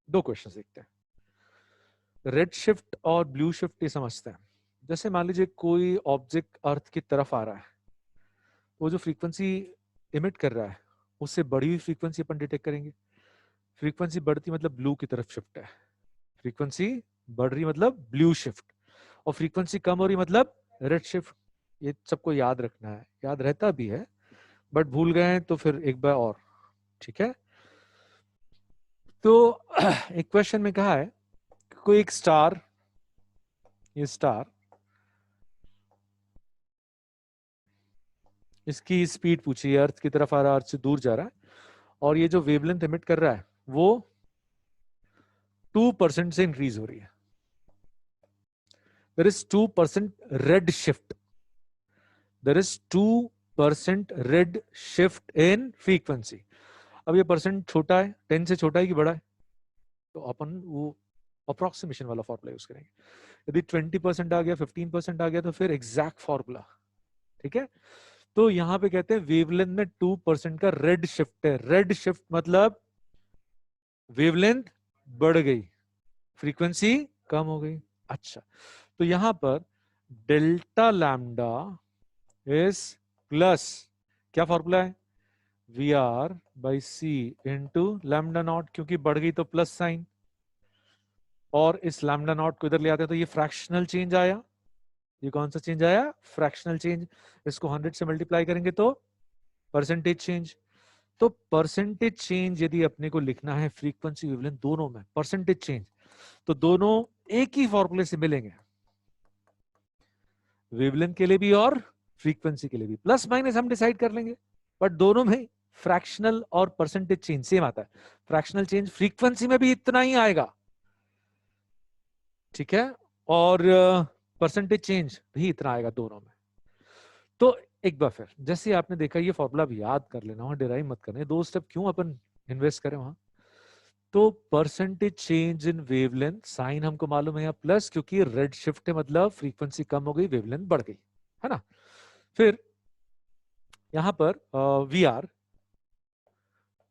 Speaker 1: दो क्वेश्चंस देखते हैं। रेड शिफ्ट और ब्लू शिफ्ट ये समझते हैं। जैसे मान लीजिए कोई ऑब्जेक्ट अर्थ की तरफ आ रहा है, वो जो फ्रीक्वेंसी इमिट कर रहा है उससे बढ़ी हुई फ्रीक्वेंसी अपन डिटेक्ट करेंगे। फ्रीक्वेंसी बढ़ती मतलब ब्लू की तरफ शिफ्ट है, फ्रीक्वेंसी बढ़ रही मतलब ब्लू शिफ्ट, और फ्रीक्वेंसी कम हो रही मतलब रेड शिफ्ट। ये सबको याद रखना है, याद रहता भी है बट भूल गए हैं तो फिर एक बार और। ठीक है, तो एक क्वेश्चन में कहा है कोई एक स्टार, ये स्टार, इसकी स्पीड पूछी है, अर्थ की तरफ आ रहा है, अर्थ से दूर जा रहा है, और ये जो वेवलेंथ एमिट कर रहा है वो 2% से इंक्रीज हो रही है। There is 2% red shift, there is 2% red shift in frequency. अब ये परसेंट छोटा है, 10 से छोटा है कि बड़ा है, तो अपन वो अप्रोक्सीमेशन वाला फॉर्मूला यूज करेंगे। यदि 20% आ गया, 15% आ गया, तो फिर एग्जैक्ट फॉर्मूला। ठीक है, तो यहां पे कहते हैं वेवलेंथ में 2% का रेड शिफ्ट है। रेड शिफ्ट मतलब वेवलेंथ बढ़ गई, फ्रीक्वेंसी कम हो गई। अच्छा, तो यहां पर डेल्टा लैम्डा इज प्लस, क्या फॉर्मूला है, we R by C into lambda nought, क्योंकि बढ़ गई तो प्लस साइन, और इस लैम्डा नॉट को इधर ले आते हैं तो ये फ्रैक्शनल चेंज आया। ये कौन सा चेंज आया, फ्रैक्शनल चेंज। इसको 100 से मल्टीप्लाई करेंगे तो परसेंटेज चेंज। तो परसेंटेज चेंज यदि अपने को लिखना है फ्रीक्वेंसी वेवलेंथ दोनों में परसेंटेज चेंज, तो दोनों एक ही फॉर्मूले से मिलेंगे, वेवलेंथ के लिए भी और फ्रीक्वेंसी के लिए भी। प्लस माइनस हम डिसाइड कर लेंगे, बट दोनों में फ्रैक्शनल और परसेंटेज चेंज सेम आता है। फ्रैक्शनल चेंज फ्रीक्वेंसी में भी इतना ही आएगा, ठीक है, और परसेंटेज चेंज भी इतना आएगा दोनों में। तो एक बार फिर जैसे आपने देखा, ये फॉर्मूला भी याद कर लेना, वहां डिराइव मत करना, दो स्टेप क्यों अपन इन्वेस्ट करें वहां। तो percentage change in wavelength, sign हमको मालूम है यहाँ प्लस, क्योंकि रेड शिफ्ट है मतलब फ्रीक्वेंसी कम हो गई, वेवलेंथ बढ़ गई, है ना। फिर यहां पर V R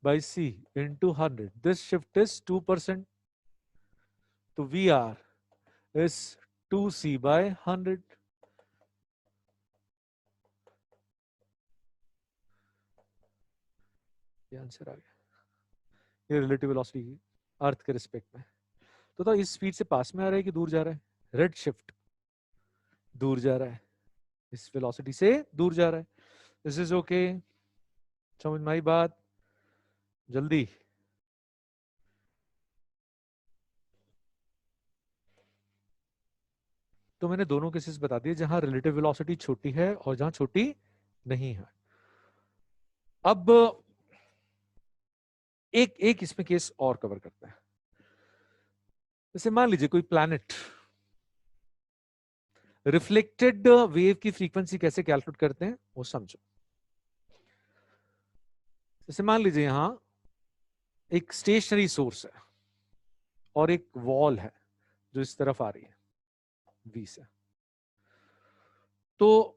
Speaker 1: by C into 100, this shift is 2%, तो वी आर इज 2c/100। ये आंसर आ गया, ये रिलेटिव वेलोसिटी की अर्थ के रिस्पेक्ट में। तो इस स्पीड से पास में आ रहा है कि दूर जा रहा है? रेड शिफ्ट दूर जा रहा है, इस वेलोसिटी से दूर जा रहा है। दिस इज ओके, समझ में आई बात? जल्दी। तो मैंने दोनों केसेस बता दिए जहां रिलेटिव वेलोसिटी छोटी है और जहां छोटी नहीं है। अब एक एक इसमें केस और कवर करते हैं। जैसे मान लीजिए कोई प्लैनेट, रिफ्लेक्टेड वेव की फ्रीक्वेंसी कैसे कैलकुलेट करते हैं वो समझो। जैसे मान लीजिए यहां एक स्टेशनरी सोर्स है और एक वॉल है जो इस तरफ आ रही है वी से, तो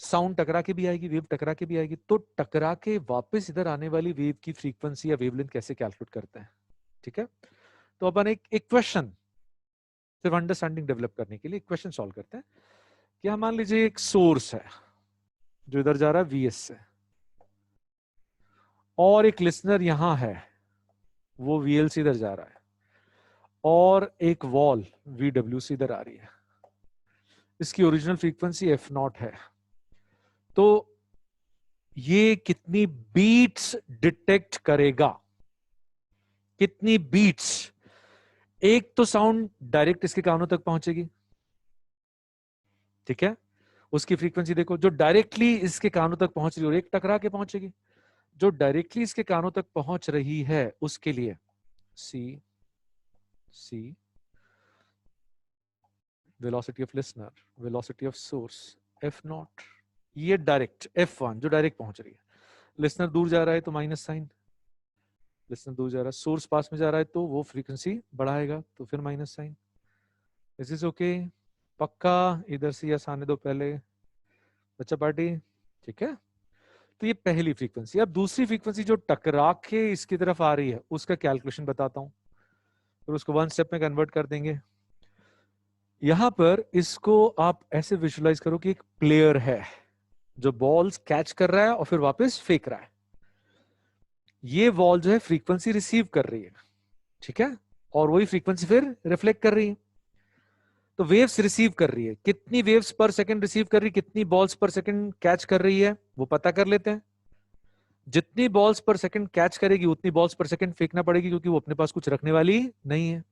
Speaker 1: साउंड टकरा के भी आएगी, वेव टकरा के भी आएगी। तो टकरा के वापस इधर आने वाली वेव की फ्रीक्वेंसी या वेवलेंथ कैसे कैलकुलेट करते हैं? ठीक है, तो अपन एक इक्वेशन, सिर्फ अंडरस्टैंडिंग डेवलप करने के लिए इक्वेशन सॉल्व करते हैं। कि हम मान लीजिए एक सोर्स है जो इधर जा रहा है वीएस से, और एक लिसनर यहां है वो वीएल से इधर जा रहा है, और एक वॉल वीडब्ल्यू से इधर आ रही है। इसकी ओरिजिनल फ्रीक्वेंसी एफ नॉट है। तो ये कितनी बीट्स डिटेक्ट करेगा? कितनी बीट्स? एक तो साउंड डायरेक्ट इसके कानों तक पहुंचेगी, ठीक है, उसकी फ्रीक्वेंसी देखो, जो डायरेक्टली इसके कानों तक पहुंच रही है, और एक टकरा के पहुंचेगी। जो डायरेक्टली इसके कानों तक पहुंच रही है उसके लिए C C velocity of listener, velocity of source F not, ये डायरेक्ट एफ वन जो डायरेक्ट पहुंच रही है। लिसनर दूर जा रहा है तो माइनस साइन, लिसनर दूर जा रहा है, सोर्स पास में जा रहा है तो वो फ्रीक्वेंसी बढ़ाएगा तो फिर minus sign. This is okay, पक्का? इधर से यस आने दो पहले बच्चा पार्टी, ठीक है। तो ये पहली फ्रीक्वेंसी। अब दूसरी फ्रीक्वेंसी जो टकरा के इसकी तरफ आ रही है उसका कैलकुलेशन बताता हूं, फिर उसको वन स्टेप में कन्वर्ट कर देंगे। यहां पर इसको आप ऐसे विजुलाइज करो कि एक प्लेयर है जो बॉल्स कैच कर रहा है और फिर वापस फेंक रहा है। ये बॉल जो है फ्रीक्वेंसी रिसीव कर रही है, ठीक है, और वही फ्रीक्वेंसी फिर रिफ्लेक्ट कर रही है। तो वेव्स रिसीव कर रही है, कितनी वेव्स पर सेकंड रिसीव कर रही है, कितनी बॉल्स पर सेकंड कैच कर रही है वो पता कर लेते हैं। जितनी बॉल्स पर सेकंड कैच करेगी उतनी बॉल्स पर सेकंड फेंकना पड़ेगी, क्योंकि वो अपने पास कुछ रखने वाली नहीं है।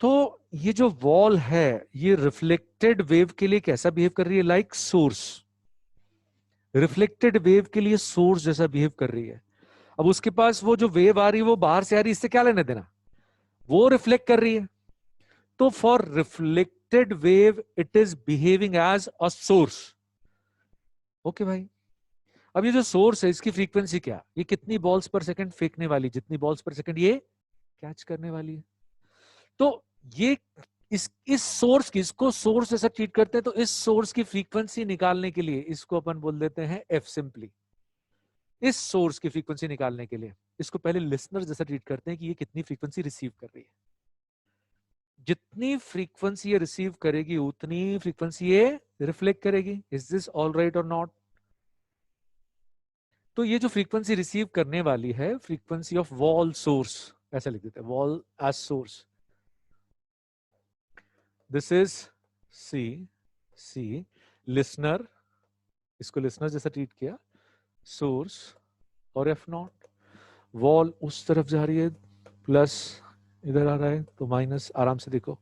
Speaker 1: तो ये जो वॉल है ये रिफ्लेक्टेड वेव के लिए कैसा बिहेव कर रही है? Like source. रिफ्लेक्टेड वेव के लिए सोर्स जैसा बिहेव कर रही है। अब उसके पास वो जो वेव आ रही है वो बाहर से आ रही है, इससे क्या लेने देना, वो रिफ्लेक्ट कर रही है। तो for reflected wave it is behaving as a source. Okay भाई, अब ये जो सोर्स है इसकी फ्रीक्वेंसी क्या, ये कितनी बॉल्स पर सेकंड फेंकने वाली, जितनी बॉल्स पर सेकंड ये कैच करने वाली है। तो ये इस सोर्स की, इसको सोर्स जैसा ट्रीट करते हैं, तो इस सोर्स की फ्रीक्वेंसी निकालने के लिए इसको अपन बोल देते हैं एफ सिंपली। इस सोर्स की फ्रीक्वेंसी निकालने के लिए इसको पहले लिसनर जैसा ट्रीट करते हैं कि ये कितनी फ्रीक्वेंसी रिसीव कर रही है। जितनी फ्रीक्वेंसी ये रिसीव करेगी उतनी फ्रीक्वेंसी ये रिफ्लेक्ट करेगी। इज दिस ऑल राइट और नॉट? तो ये जो फ्रीक्वेंसी रिसीव करने वाली है, फ्रीक्वेंसी ऑफ वॉल सोर्स, ऐसा लिख देते हैं, wall as source. This is see C listener, इसको लिसनर जैसा ट्रीट किया, सोर्स और एफ नॉट। वॉल उस तरफ जा रही है, प्लस इधर आ रहा है तो माइनस, आराम से देखो।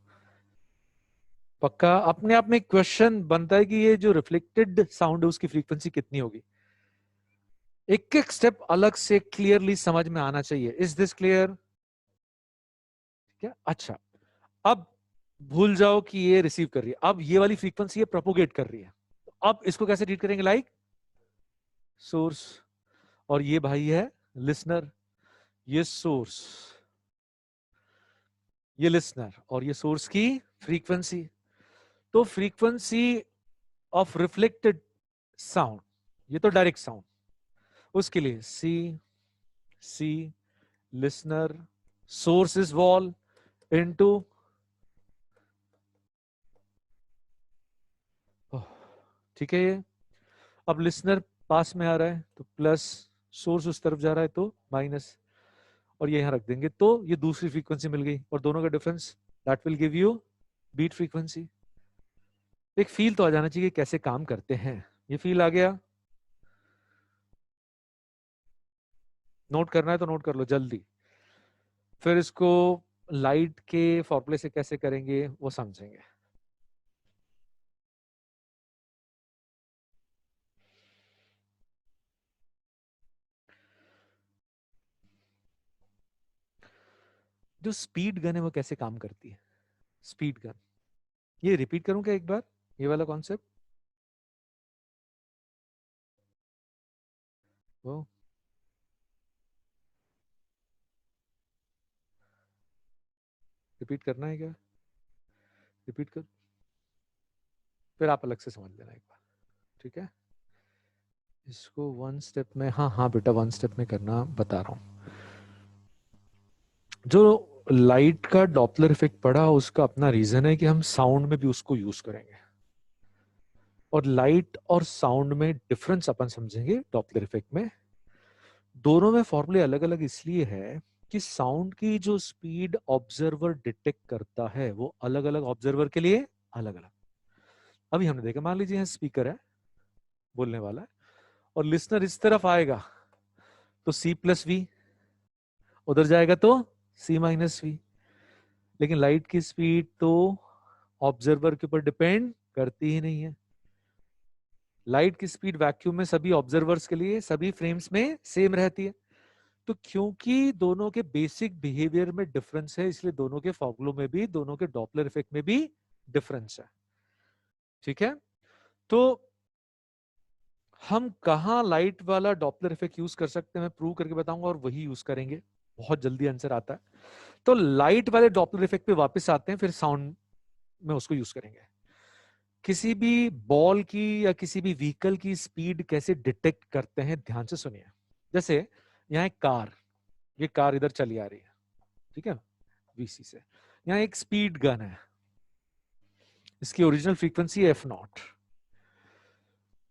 Speaker 1: पक्का? अपने आप में क्वेश्चन बनता है कि ये जो रिफ्लेक्टेड साउंड है उसकी फ्रीक्वेंसी कितनी होगी। एक एक स्टेप अलग से क्लियरली समझ में आना चाहिए। Is this clear? क्या? अच्छा, अब भूल जाओ कि ये रिसीव कर रही है, अब ये वाली फ्रीक्वेंसी ये प्रोपोगेट कर रही है। अब इसको कैसे ट्रीट करेंगे? लाइक सोर्स, और ये भाई है लिसनर, ये सोर्स, ये लिसनर, और ये सोर्स की फ्रीक्वेंसी। तो फ्रीक्वेंसी ऑफ रिफ्लेक्टेड साउंड, ये तो डायरेक्ट साउंड, उसके लिए C C listener source is wall into, ठीक है। ये अब लिसनर पास में आ रहा है तो प्लस, सोर्स उस तरफ जा रहा है तो माइनस, और ये यहाँ रख देंगे, तो ये दूसरी फ्रीक्वेंसी मिल गई, और दोनों का difference that will give you beat frequency. एक फील तो आ जाना चाहिए कैसे काम करते हैं। ये फील आ गया? नोट करना है तो नोट कर लो जल्दी। फिर इसको लाइट के फॉर्मूले से कैसे करेंगे वो समझेंगे। जो स्पीड गन है वो कैसे काम करती है? स्पीड गन, ये रिपीट करूं क्या एक बार, ये वाला कॉन्सेप्ट? वो रिपीट करना है क्या? रिपीट कर, फिर आप अलग से समझ लेना एक बार, ठीक है? इसको वन स्टेप में, हाँ हाँ बेटा वन स्टेप में करना बता रहा हूं। जो लाइट का डॉपलर इफेक्ट पड़ा उसका अपना रीजन है कि हम साउंड में भी उसको यूज करेंगे, और लाइट और साउंड में डिफरेंस अपन समझेंगे डॉपलर इफेक्ट में। दोनों में फॉर्मूले अलग अलग इसलिए है कि साउंड की जो स्पीड ऑब्जर्वर डिटेक्ट करता है वो अलग अलग ऑब्जर्वर के लिए अलग अलग। अभी हमने देखा, मान लीजिए स्पीकर है, बोलने वाला है, और लिसनर इस तरफ आएगा तो C+V, उधर जाएगा तो C-V। लेकिन लाइट की स्पीड तो ऑब्जर्वर के ऊपर डिपेंड करती ही नहीं है। लाइट की स्पीड वैक्यूम में सभी ऑब्जर्वर्स के लिए सभी फ्रेम्स में सेम रहती है। तो क्योंकि दोनों के बेसिक बिहेवियर में डिफरेंस है, इसलिए दोनों के फॉर्मूलों में भी, दोनों के डॉपलर इफेक्ट में भी डिफरेंस है। ठीक है, तो हम कहा लाइट वाला डॉपलर इफेक्ट यूज कर सकते हैं, मैं प्रूव करके बताऊंगा, और वही यूज करेंगे, बहुत जल्दी आंसर आता है। तो लाइट वाले डॉपलर इफेक्ट पे वापस आते हैं, फिर साउंड में उसको यूज करेंगे। किसी भी बॉल की या किसी भी व्हीकल की स्पीड कैसे डिटेक्ट करते हैं, ध्यान से सुनिए। जैसे यहाँ एक कार, ये कार इधर चली आ रही है, ठीक है, VC से। यहाँ एक स्पीड गन है, इसकी ओरिजिनल फ्रीक्वेंसी है F0।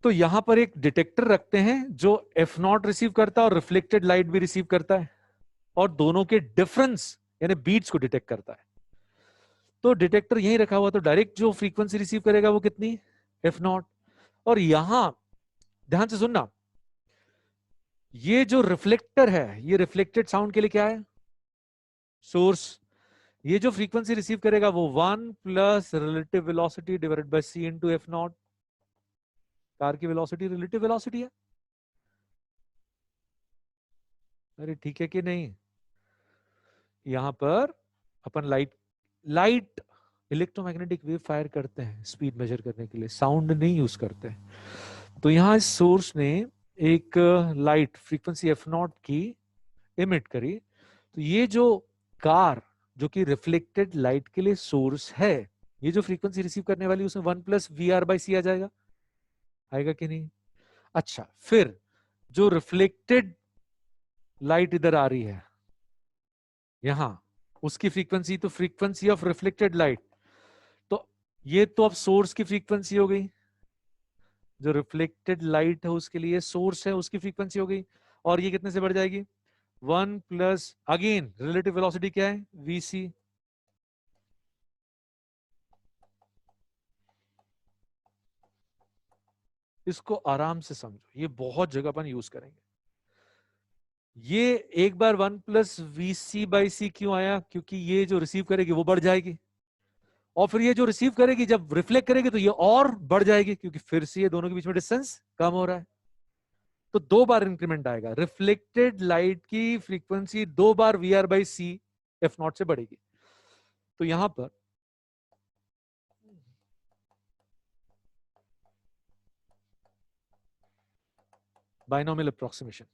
Speaker 1: तो यहां पर एक डिटेक्टर रखते हैं जो F0 रिसीव करता है और रिफ्लेक्टेड लाइट भी रिसीव करता है, और दोनों के डिफरेंस यानी बीट्स को डिटेक्ट करता है। तो डिटेक्टर यहीं रखा हुआ, तो डायरेक्ट जो फ्रीक्वेंसी रिसीव करेगा वो कितनी, F0। और यहां ध्यान से सुनना, ये जो रिफ्लेक्टर है ये रिफ्लेक्टेड साउंड के लिए क्या है, सोर्स। ये जो फ्रीक्वेंसी रिसीव करेगा वो 1 plus relative velocity divided by C into F0। Car की वेलोसिटी रिलेटिव वेलोसिटी है, अरे ठीक है कि नहीं? यहां पर अपन light light electromagnetic wave fire करते हैं स्पीड मेजर करने के लिए, साउंड नहीं यूज करते। तो यहां इस सोर्स ने एक लाइट फ्रीक्वेंसी F0 की इमिट करी, तो ये जो कार जो कि रिफ्लेक्टेड लाइट के लिए सोर्स है, ये जो फ्रीक्वेंसी रिसीव करने वाली उसमें 1 प्लस VR/C आ जाएगा, आएगा कि नहीं? अच्छा, फिर जो रिफ्लेक्टेड लाइट इधर आ रही है यहां, उसकी फ्रीक्वेंसी तो फ्रीक्वेंसी ऑफ रिफ्लेक्टेड लाइट, तो ये तो अब सोर्स की फ्रीक्वेंसी हो गई, जो रिफ्लेक्टेड लाइट है उसके लिए सोर्स है उसकी फ्रीक्वेंसी हो गई, और ये कितने से बढ़ जाएगी, 1 प्लस अगेन रिलेटिव वेलोसिटी क्या है, VC। इसको आराम से समझो, ये बहुत जगह अपन यूज करेंगे। ये एक बार 1 प्लस VC/C क्यों आया, क्योंकि ये जो रिसीव करेगी वो बढ़ जाएगी, और फिर ये जो रिसीव करेगी जब रिफ्लेक्ट करेगी तो ये और बढ़ जाएगी, क्योंकि फिर से ये दोनों के बीच में डिस्टेंस कम हो रहा है। तो 2 बार इंक्रीमेंट आएगा, रिफ्लेक्टेड लाइट की फ्रीक्वेंसी 2 बार VR/C F0 से बढ़ेगी। तो यहां पर binomial approximation,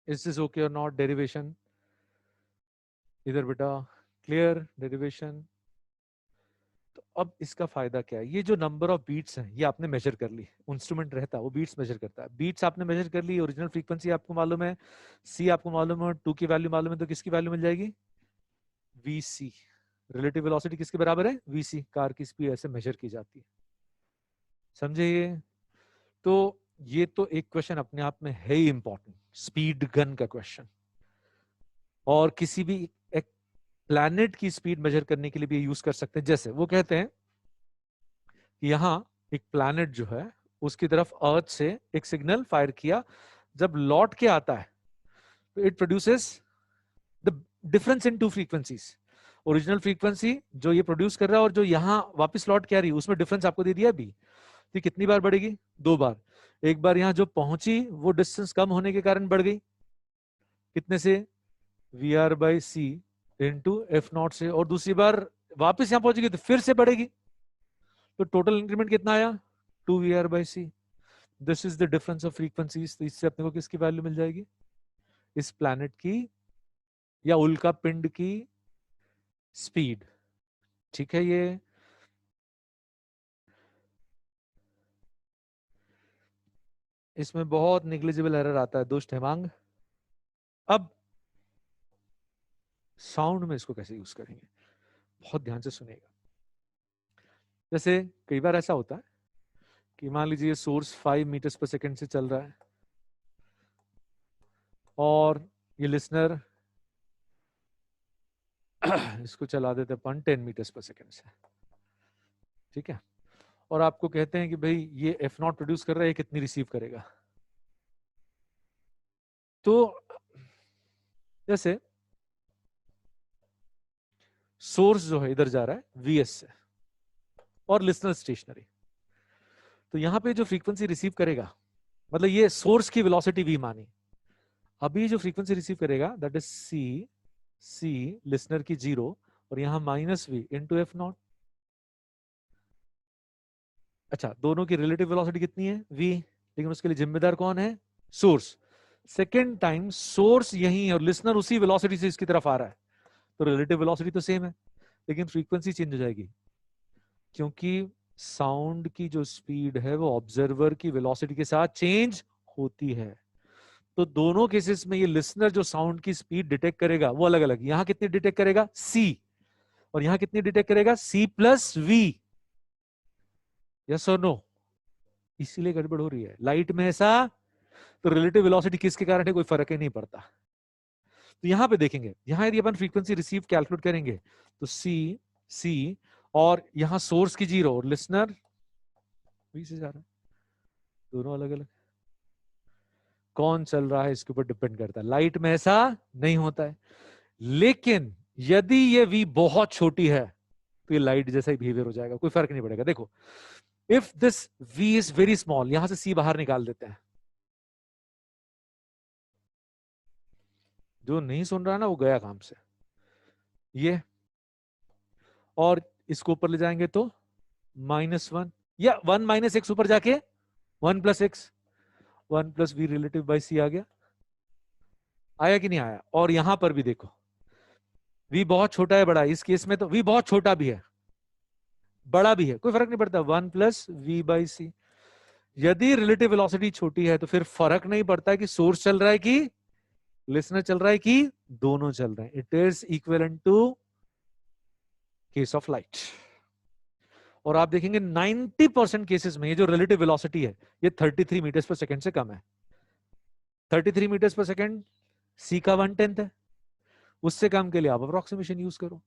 Speaker 1: is this okay और नॉट? डेरिवेशन इधर बेटा, क्लियर डेरिवेशन। तो अब इसका फायदा क्या है, ये जो नंबर ऑफ बीट्स हैं ये आपने मेजर कर ली, इंस्ट्रूमेंट रहता है वो बीट्स मेजर करता है, बीट्स आपने मेजर कर ली, ओरिजिनल फ्रीक्वेंसी आपको मालूम है, C आपको मालूम है, 2 की वैल्यू मालूम है, तो किसकी वैल्यू मिल जाएगी, VC। रिलेटिव वेलोसिटी किसके बराबर है? वीसी। कार की स्पीड ऐसे मेजर की जाती है, समझे ये? तो ये तो एक क्वेश्चन अपने आप में है ही इंपॉर्टेंट, स्पीड गन का क्वेश्चन। और किसी भी एक प्लैनेट की स्पीड मेजर करने के लिए भी यूज कर सकते हैं। जैसे वो कहते हैं कि यहाँ एक प्लैनेट जो है उसकी तरफ अर्थ से एक सिग्नल फायर किया, जब लौट के आता है तो it produces the difference in two frequencies. Original frequency जो ये प्रोड्यूस कर रहा है और जो यहाँ वापस लौट के आ रही है उसमें डिफरेंस आपको दे दिया अभी। तो कितनी बार बढ़ेगी? 2 बार। एक बार यहाँ जो पहुंची वो डिस्टेंस कम होने के कारण बढ़ गई, कितने से? V R by C into F nought से। और दूसरी बार वापस यहाँ पहुंचेगी तो फिर से बढ़ेगी, तो टोटल इंक्रीमेंट कितना आया? 2 V R by C. This is the difference of frequencies. तो इससे अपने को किसकी वैल्यू मिल जाएगी? इस प्लैनेट की या उल्का पिंड की स्पीड। ठीक है, ये इसमें बहुत निग्लिजिबल एरर आता है दुष्ट हेमांग। अब साउंड में इसको कैसे यूज करेंगे, बहुत ध्यान से सुनिएगा। जैसे कई बार ऐसा होता है कि मान लीजिए सोर्स 5 मीटर्स पर सेकंड से चल रहा है और ये लिसनर इसको चला देते हैं 10 मीटर्स पर सेकंड से, ठीक है? और आपको कहते हैं कि भाई ये एफ नॉट प्रोड्यूस कर रहा है, ये कितनी रिसीव करेगा? तो जैसे सोर्स जो है इधर जा रहा है वीएस से और लिसनर स्टेशनरी, तो यहां पे जो फ्रीक्वेंसी रिसीव करेगा, मतलब ये सोर्स की वेलोसिटी वी मानी, अभी जो फ्रीक्वेंसी रिसीव करेगा दैट इज सी लिसनर की 0 और यहां -v इंटू एफ नॉट। अच्छा, दोनों की रिलेटिव वेलोसिटी कितनी है? v, लेकिन उसके लिए जिम्मेदार कौन है? सोर्स। सेकेंड टाइम सोर्स यही है और लिसनर उसी वेलोसिटी से इसकी तरफ आ रहा है, तो रिलेटिव वेलोसिटी तो सेम है, लेकिन फ्रीक्वेंसी चेंज हो जाएगी, क्योंकि साउंड की जो स्पीड है वो ऑब्जर्वर की वेलोसिटी के साथ चेंज होती है। तो दोनों केसेस में ये लिसनर जो साउंड की स्पीड डिटेक्ट करेगा वो अलग अलग, यहां कितनी डिटेक्ट करेगा? c, और यहां कितनी डिटेक्ट करेगा? c+v। यस और नो? इसीलिए गड़बड़ हो रही है लाइट में ऐसा। तो रिलेटिव वेलोसिटी किसके कारण है, कोई फर्क ही नहीं पड़ता। तो यहां पे देखेंगे, यहां यदि अपन फ्रीक्वेंसी रिसीव कैलकुलेट करेंगे तो सी और यहां सोर्स की 0 और लिसनर v से जा रहा है, दोनों अलग अलग। कौन चल रहा है इसके ऊपर डिपेंड करता है, लाइट में ऐसा नहीं होता है। लेकिन यदि ये v बहुत छोटी है तो ये लाइट जैसा ही बिहेवियर हो जाएगा, कोई फर्क नहीं पड़ेगा। देखो, if this v is very small, यहां से c बाहर निकाल देते हैं, जो नहीं सुन रहा ना वो गया काम से। ये और इसको ऊपर ले जाएंगे तो -1 या 1 - x ऊपर जाके 1 + x, 1 + v relative by c आ गया। आया कि नहीं आया? और यहां पर भी देखो, v बहुत छोटा है बड़ा है, इस केस में तो v बहुत छोटा भी है बड़ा भी है, कोई फर्क नहीं पड़ता, 1 + v/c। यदि रिलेटिव वेलोसिटी छोटी है तो फिर फर्क नहीं पड़ता कि सोर्स चल रहा है कि लिसनर चल रहा है कि दोनों चल रहे हैं। It is equivalent to case of light. और आप देखेंगे 90% केसेस में ये जो रिलेटिव वेलोसिटी है ये 33 मीटर्स पर सेकंड से कम है। 33 मीटर्स पर सेकंड सी का 1/10 है, उससे कम के लिए आप अप्रोक्सीमेशन यूज करो।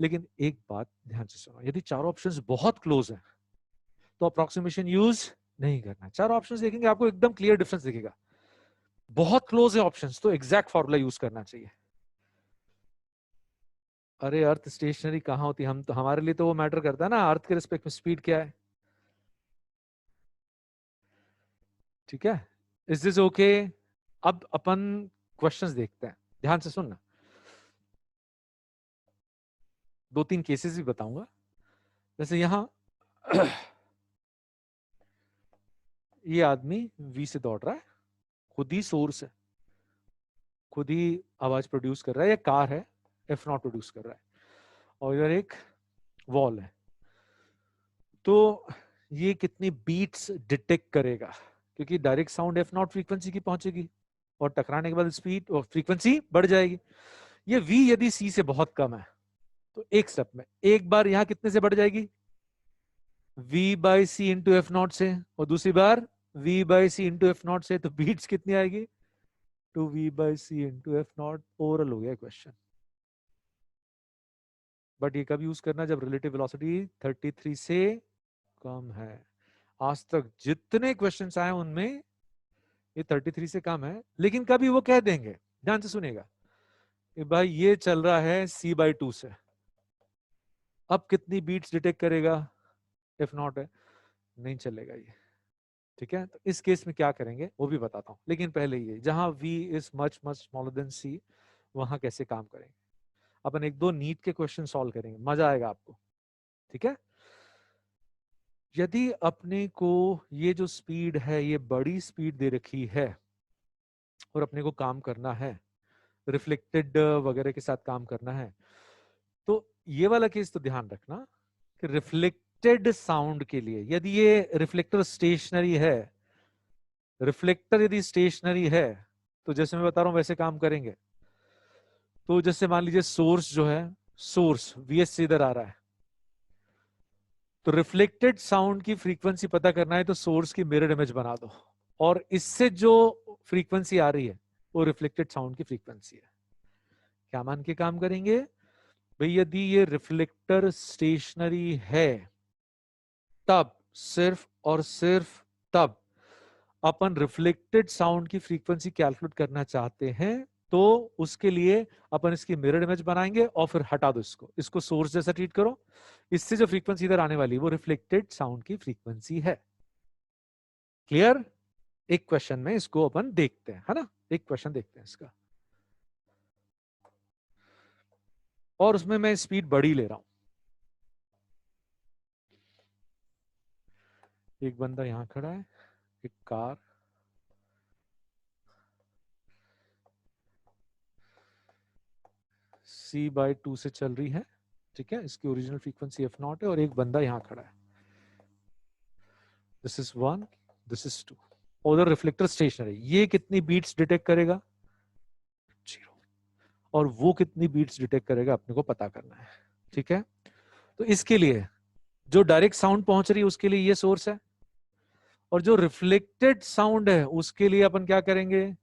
Speaker 1: लेकिन एक बात ध्यान से सुनो, यदि चारों ऑप्शंस बहुत क्लोज हैं तो अप्रोक्सीमेशन यूज नहीं करना। चारों ऑप्शंस देखेंगे आपको एकदम क्लियर डिफरेंस दिखेगा। बहुत क्लोज है ऑप्शंस तो एग्जैक्ट फॉर्मूला यूज करना चाहिए। अरे अर्थ स्टेशनरी कहां होती है, हम तो हमारे लिए तो वो मैटर करता है ना, अर्थ के रिस्पेक्ट में स्पीड क्या है। ठीक है, इज दिस ओके? अब अपन क्वेश्चंस देखते हैं, ध्यान से सुनना। 2-3 केसेस भी बताऊंगा। जैसे यहां ये आदमी वी से दौड़ रहा है, खुद ही सोर्स है, खुद ही आवाज प्रोड्यूस कर रहा है, या कार है एफ नॉट प्रोड्यूस कर रहा है, और इधर एक वॉल है। तो ये कितनी बीट्स डिटेक्ट करेगा, क्योंकि direct sound F not frequency की पहुंचेगी और टकराने के बाद स्पीड और फ्रीक्वेंसी बढ़ जाएगी। ये v यदि c से बहुत कम है तो एक स्टेप में एक बार यहां कितने से बढ़ जाएगी, v by C into F nought से, और दूसरी बार v by C into F nought से, तो बीट्स कितनी आएगी, 2v by C into F nought. Overall हो गया क्वेश्चन। बट ये कब यूज करना, जब रिलेटिव वेलोसिटी 33 से कम है। आज तक जितने क्वेश्चंस आए उनमें ये 33 से कम है, लेकिन कभी वो कह देंगे, ध्यान से सुनेगा, कि भाई ये चल रहा है c बाई 2 से, अब कितनी बीट्स डिटेक्ट करेगा, एफ नॉट है, नहीं चलेगा ये। ठीक है, तो इस केस में क्या करेंगे वो भी बताता हूं, लेकिन पहले ये जहां v is much much smaller then c, वहां कैसे काम करेंगे। अपन एक दो नीट के क्वेश्चन सॉल्व करेंगे, मजा आएगा आपको। ठीक है, यदि अपने को ये जो स्पीड है ये बड़ी स्पीड दे रखी है और अपने को काम करना है, रिफ्लेक्टेड वगैरह के साथ काम करना है, तो ये वाला केस तो ध्यान रखना कि रिफ्लेक्टेड साउंड के लिए, यदि ये रिफ्लेक्टर स्टेशनरी है, रिफ्लेक्टर यदि स्टेशनरी है, तो जैसे मैं बता रहा हूं वैसे काम करेंगे। तो जैसे मान लीजिए सोर्स जो है, सोर्स वीएस से इधर आ रहा है, तो रिफ्लेक्टेड साउंड की फ्रीक्वेंसी पता करना है तो सोर्स की मिरर इमेज बना दो, और इससे जो फ्रीक्वेंसी आ रही है वो रिफ्लेक्टेड साउंड की फ्रीक्वेंसी है। क्या मान के काम करेंगे भाई, यदि ये रिफ्लेक्टर स्टेशनरी है, तब सिर्फ और सिर्फ तब अपन रिफ्लेक्टेड साउंड की फ्रीक्वेंसी कैलकुलेट करना चाहते हैं, तो उसके लिए अपन इसकी मिरर इमेज बनाएंगे और फिर हटा दो इसको, इसको सोर्स जैसा ट्रीट करो। इससे जो फ्रीक्वेंसी इधर आने वाली वो रिफ्लेक्टेड साउंड की फ्रीक्वेंसी है। क्लियर? एक क्वेश्चन में इसको अपन देखते हैं, है ना, एक क्वेश्चन देखते हैं इसका, और उसमें मैं स्पीड बड़ी ले रहा हूं। एक बंदा यहां खड़ा है, एक कार c बाई 2 से चल रही है, ठीक है, इसकी ओरिजिनल फ्रीक्वेंसी एफ नॉट है, और एक बंदा यहां खड़ा है, दिस इज 1, दिस इज 2, उधर रिफ्लेक्टर स्टेशनरी, ये कितनी बीट्स डिटेक्ट करेगा, 0, और वो कितनी बीट्स डिटेक्ट करेगा अपने को पता करना है। ठीक है, तो इसके लिए जो डायरेक्ट साउंड पहुंच रही है उसके लिए ये सोर्स है, और जो रिफ्लेक्टेड साउंड है उसके लिए अपन क्या करेंगे,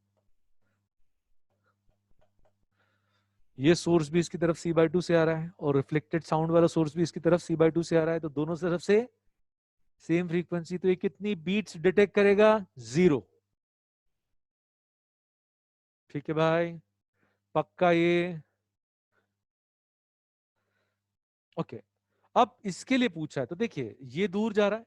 Speaker 1: ये सोर्स भी इसकी तरफ c बाई 2 से आ रहा है, और रिफ्लेक्टेड साउंड वाला सोर्स भी इसकी तरफ c बाई 2 से आ रहा है, तो दोनों तरफ से सेम फ्रीक्वेंसी, तो ये कितनी बीट्स डिटेक्ट करेगा, 0। ठीक है भाई, पक्का ये? ओके, अब इसके लिए पूछा है, तो देखिए ये दूर जा रहा है,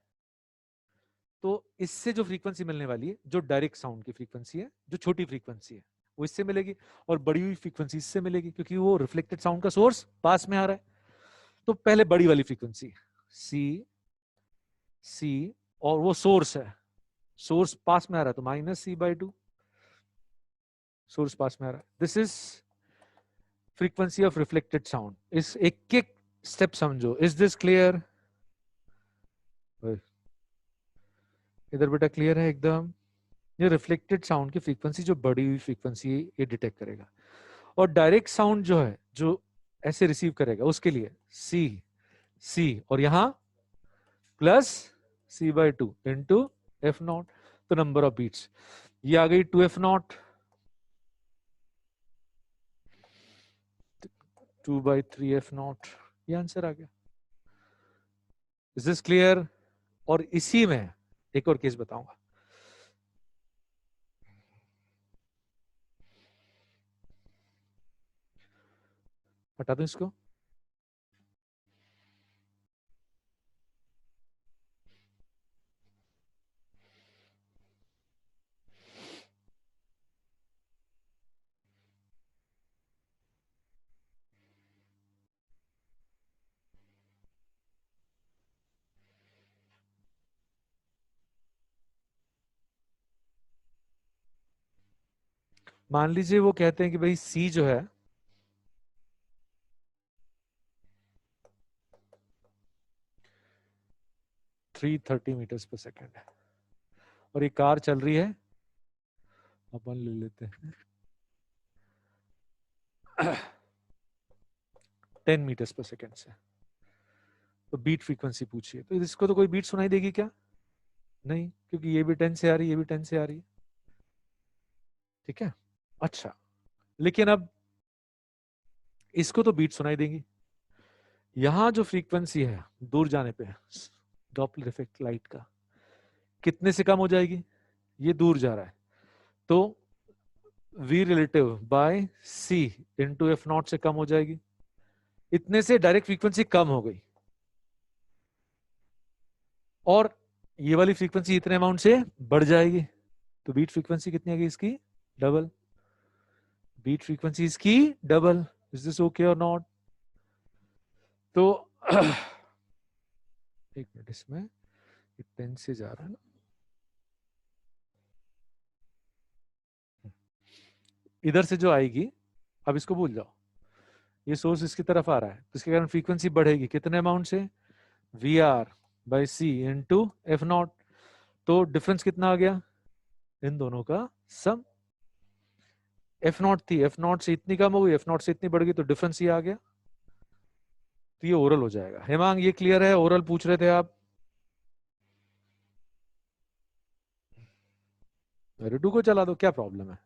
Speaker 1: तो इससे जो फ्रीक्वेंसी मिलने वाली है, जो डायरेक्ट साउंड की फ्रीक्वेंसी है, जो छोटी फ्रीक्वेंसी है वो इससे मिलेगी, और बड़ी हुई फ्रीक्वेंसी इससे मिलेगी, क्योंकि वो रिफ्लेक्टेड साउंड का सोर्स पास में आ रहा है। तो पहले बड़ी वाली फ्रीक्वेंसी सी, सी, और वो सोर्स है, सोर्स पास में आ रहा है तो -c/2, सोर्स पास में आ रहा है, this is frequency of reflected sound. इस एक एक स्टेप समझो, इज दिस क्लियर? इधर बेटा क्लियर है एकदम? ये रिफ्लेक्टेड साउंड की फ्रीक्वेंसी जो बड़ी हुई फ्रीक्वेंसी है ये डिटेक्ट करेगा, और डायरेक्ट साउंड जो है जो ऐसे रिसीव करेगा उसके लिए सी, सी, और यहां plus c/2 into F nought, तो नंबर ऑफ बीट्स ये आ गई 2f0, 2/3f0, ये आंसर आ गया। Is this clear? और इसी में एक और केस बताऊंगा, हटा दूं इसको, मान लीजिए वो कहते हैं कि भाई सी जो है 330 मीटर्स पर सेकेंड है, और ये कार चल रही है, अपन ले लेते हैं 10 मीटर्स पर सेकेंड से। तो बीट फ्रीक्वेंसी पूछिए, तो इसको तो कोई बीट सुनाई देगी क्या? नहीं, क्योंकि ये भी 10 से आ रही है, ये भी 10 से आ रही है। ठीक है, अच्छा, लेकिन अब इसको तो बीट सुनाई देंगी। यहां जो फ्रीक्वेंसी है दूर जाने पे डॉपलर इफेक्ट लाइट का कितने से कम हो जाएगी? ये दूर जा रहा है तो v relative by c into F nought से कम हो जाएगी। इतने से डायरेक्ट फ्रीक्वेंसी कम हो गई, और ये वाली फ्रीक्वेंसी इतने अमाउंट से बढ़ जाएगी। तो बीट फ्रीक्वेंसी कितनी आ गई इसकी? डबल। बीट फ्रीक्वेंसी इसकी डबल। इज दिस ओके और नॉट? तो एक मिनट, इसमें 10 से जा रहा है ना, इधर से जो आएगी, अब इसको भूल जाओ, ये सोर्स इसकी तरफ आ रहा है, तो इसके कारण फ्रीक्वेंसी बढ़ेगी कितने अमाउंट से? V R by C into F nought. तो डिफरेंस कितना आ गया? इन दोनों का सम। एफ नॉट थी, एफ नॉट से इतनी कम हो गई, एफ नॉट से इतनी बढ़ गई, तो डिफरेंस ये आ गया। तो ये ओरल हो जाएगा। हेमांग ये क्लियर है? ओरल पूछ रहे थे आप। रिडू को चला दो, क्या प्रॉब्लम है?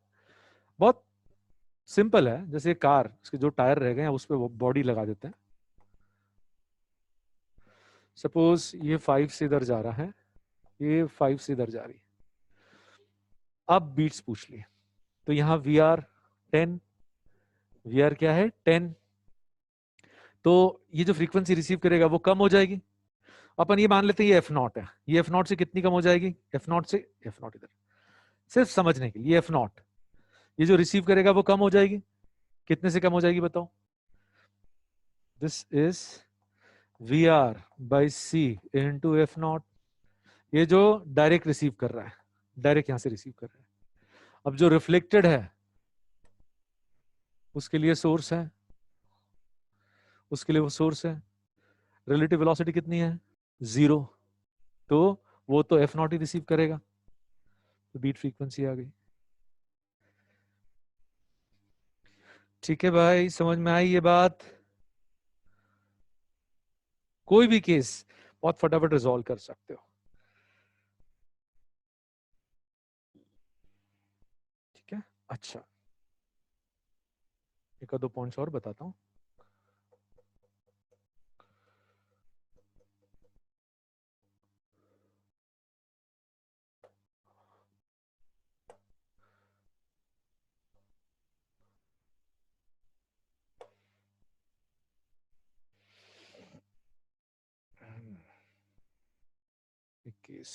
Speaker 1: बहुत सिंपल है, जैसे कार, उसके जो टायर रह गए हैं उस पर बॉडी लगा देते हैं। सपोज ये 5 से इधर जा रहा है, ये 5 से इधर जा रही है। अब बीट्स पूछ लिए, तो यहां वी आर 10, वी आर क्या है 10, तो ये जो फ्रीक्वेंसी रिसीव करेगा वो कम हो जाएगी। अपन ये मान लेते हैं ये एफ नॉट है, ये एफ नॉट से कितनी कम हो जाएगी? एफ नॉट से, एफ नॉट इधर सिर्फ समझने के लिए, एफ नॉट ये जो रिसीव करेगा वो कम हो जाएगी। कितने से कम हो जाएगी बताओ? This is V R by C into F not. ये जो डायरेक्ट रिसीव कर रहा है, डायरेक्ट यहां से रिसीव कर रहा है। अब जो रिफ्लेक्टेड है उसके लिए सोर्स है, उसके लिए वो सोर्स है। रिलेटिव वेलोसिटी कितनी है? 0। तो वो तो एफ नॉट ही रिसीव करेगा, तो बीट फ्रीक्वेंसी आ गई। ठीक है भाई, समझ में आई ये बात? कोई भी केस बहुत फटाफट रिजॉल्व कर सकते हो। ठीक है, अच्छा, एक दो पॉइंट्स और बताता हूं। एक केस,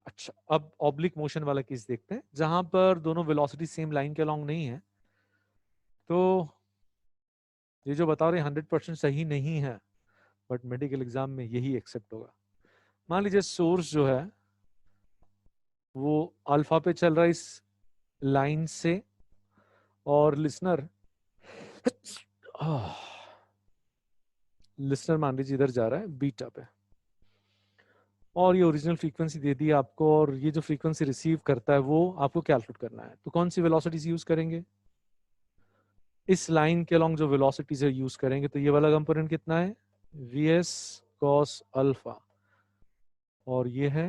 Speaker 1: अच्छा, अब ऑब्लिक मोशन वाला केस देखते हैं, जहां पर दोनों वेलोसिटी सेम लाइन के अलोंग नहीं है। तो ये जो बता रहे हैं 100% सही नहीं है, बट मेडिकल एग्जाम में यही एक्सेप्ट होगा। मान लीजिए सोर्स जो है वो अल्फा पे चल रहा है इस लाइन से, और लिसनर लिसनर मान लीजिए इधर जा रहा है बीटा पे, और ये ओरिजिनल फ्रीक्वेंसी दे दी आपको, और ये जो फ्रीक्वेंसी रिसीव करता है वो आपको कैलकुलेट करना है। तो कौन सी वेलोसिटीज यूज करेंगे? इस लाइन के अलोंग जो वेलोसिटीज है यूज करेंगे। तो ये वाला कंपोनेंट कितना है? वी एस कॉस अल्फा, और ये है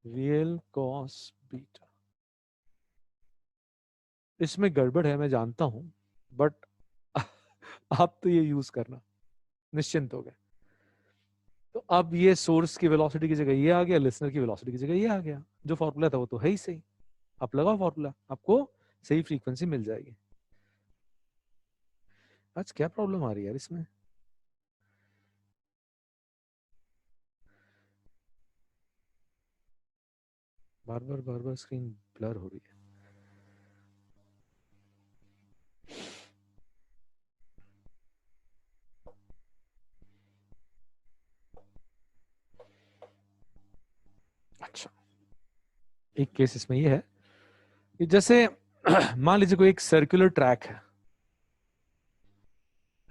Speaker 1: वी एल कॉस बीटा। इसमें गड़बड़ है मैं जानता हूं, बट आप तो ये यूज करना, निश्चिंत हो गए। तो अब ये सोर्स की वेलोसिटी की जगह ये आ गया, लिसनर की वेलोसिटी की जगह ये आ गया। जो फॉर्मूला था वो तो है ही सही, आप लगाओ फॉर्मूला, आपको सही फ्रीक्वेंसी मिल जाएगी। आज क्या प्रॉब्लम आ रही है यार इसमें? बार बार स्क्रीन ब्लर हो रही है। अच्छा, एक केस इसमें ये है कि जैसे मान लीजिए कोई एक सर्कुलर ट्रैक है,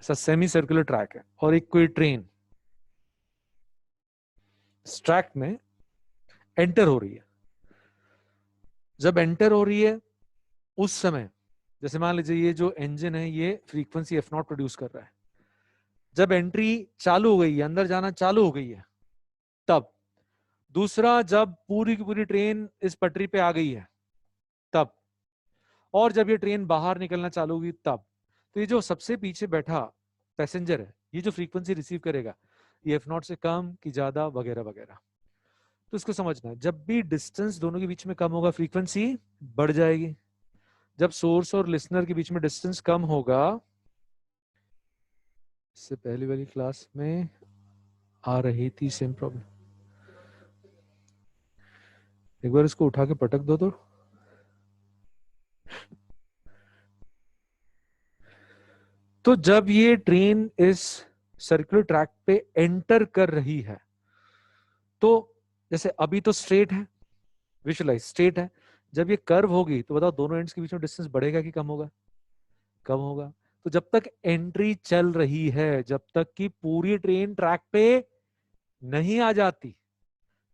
Speaker 1: ऐसा सेमी सर्कुलर ट्रैक है, और एक कोई ट्रेन, इस ट्रैक में एंटर हो रही है। जब एंटर हो रही है उस समय, जैसे मान लीजिए ये जो इंजन है ये फ्रीक्वेंसी F0 प्रोड्यूस कर रहा है, जब एंट्री चालू हो गई है, अंदर जाना चालू हो गई है, तब। दूसरा, जब पूरी की पूरी ट्रेन इस पटरी पे आ गई है तब। और जब ये ट्रेन बाहर निकलना चालू हुई तब। तो ये जो सबसे पीछे बैठा पैसेंजर है, ये जो फ्रीक्वेंसी रिसीव करेगा, ये F0 से कम कि ज्यादा वगैरह वगैरह। तो इसको समझना है, जब भी डिस्टेंस दोनों के बीच में कम होगा फ्रीक्वेंसी बढ़ जाएगी। जब सोर्स और लिसनर के बीच में डिस्टेंस कम होगा, इससे पहली वाली क्लास में आ रही थी सेम प्रॉब्लम, एक बार इसको उठा के पटक दो तो जब ये ट्रेन इस सर्कुलर ट्रैक पे एंटर कर रही है, तो जैसे अभी तो स्ट्रेट है, विजुअलाइज स्ट्रेट है, जब ये कर्व होगी तो बताओ दोनों एंड्स के बीच में डिस्टेंस बढ़ेगा कि कम होगा? कम होगा। तो जब तक एंट्री चल रही है, जब तक कि पूरी ट्रेन ट्रैक पे नहीं आ जाती,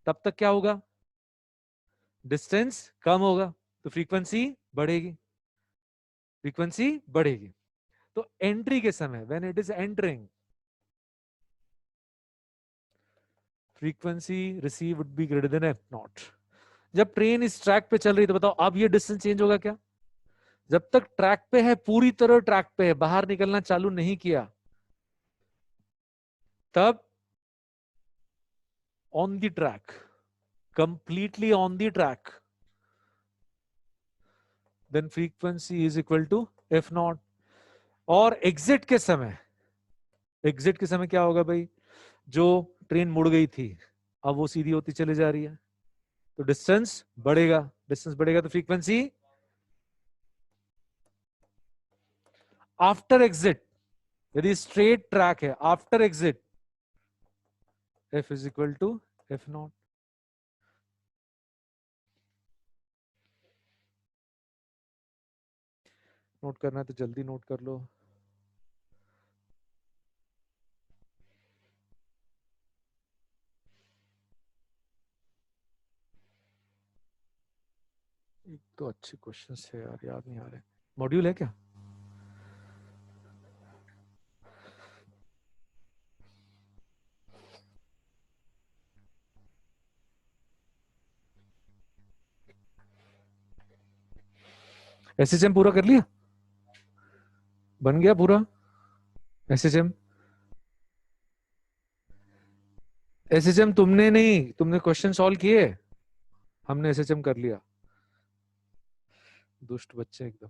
Speaker 1: तब तक क्या होगा? डिस्टेंस कम होगा, तो फ्रीक्वेंसी बढ़ेगी, फ्रीक्वेंसी बढ़ेगी। तो एंट्री के समय, when it is entering, frequency receive would be greater than F0। जब ट्रेन इस ट्रैक पे चल रही है तो बताओ अब ये डिस्टेंस चेंज होगा क्या? जब तक ट्रैक पे है, पूरी तरह ट्रैक पे है, बाहर निकलना चालू नहीं किया, तब on the track, completely on the track, then frequency is equal to F0। और एग्जिट के समय, एग्जिट के समय क्या होगा भाई? जो ट्रेन मुड़ गई थी अब वो सीधी होती चली जा रही है, तो डिस्टेंस बढ़ेगा, डिस्टेंस बढ़ेगा तो फ्रीक्वेंसी। आफ्टर एग्जिट, यदि स्ट्रेट ट्रैक है, after exit F is equal to F0। Note करना है तो जल्दी नोट कर लो। एक तो अच्छे क्वेश्चन है यार, याद नहीं आ रहे। मॉड्यूल है क्या? SHM पूरा कर लिया? बन गया पूरा SHM? SHM तुमने नहीं, तुमने क्वेश्चन सॉल्व किए, हमने SHM कर लिया। दुष्ट बच्चे एकदम।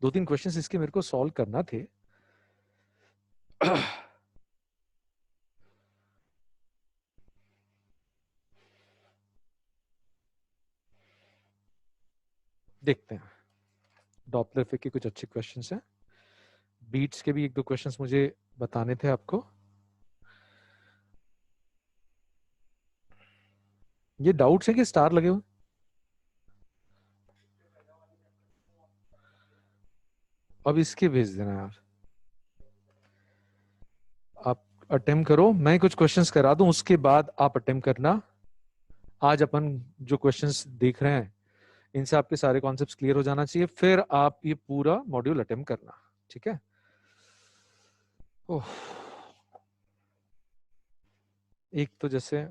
Speaker 1: दो तीन क्वेश्चंस इसके मेरे को सॉल्व करना थे। देखते हैं। डॉपलर इफेक्ट के कुछ अच्छे क्वेश्चंस हैं, बीट्स के भी एक दो क्वेश्चंस मुझे बताने थे आपको। ये डाउट्स है कि स्टार लगे हुए? अब इसके भेज देना यार, आप अटेम्प्ट करो, मैं कुछ क्वेश्चंस करा दूं उसके बाद आप अटेम्प्ट करना। आज अपन जो क्वेश्चंस देख रहे हैं इनसे आपके सारे कॉन्सेप्ट्स क्लियर हो जाना चाहिए, फिर आप ये पूरा मॉड्यूल अटेम्प्ट करना, ठीक है? ओह, एक तो जैसे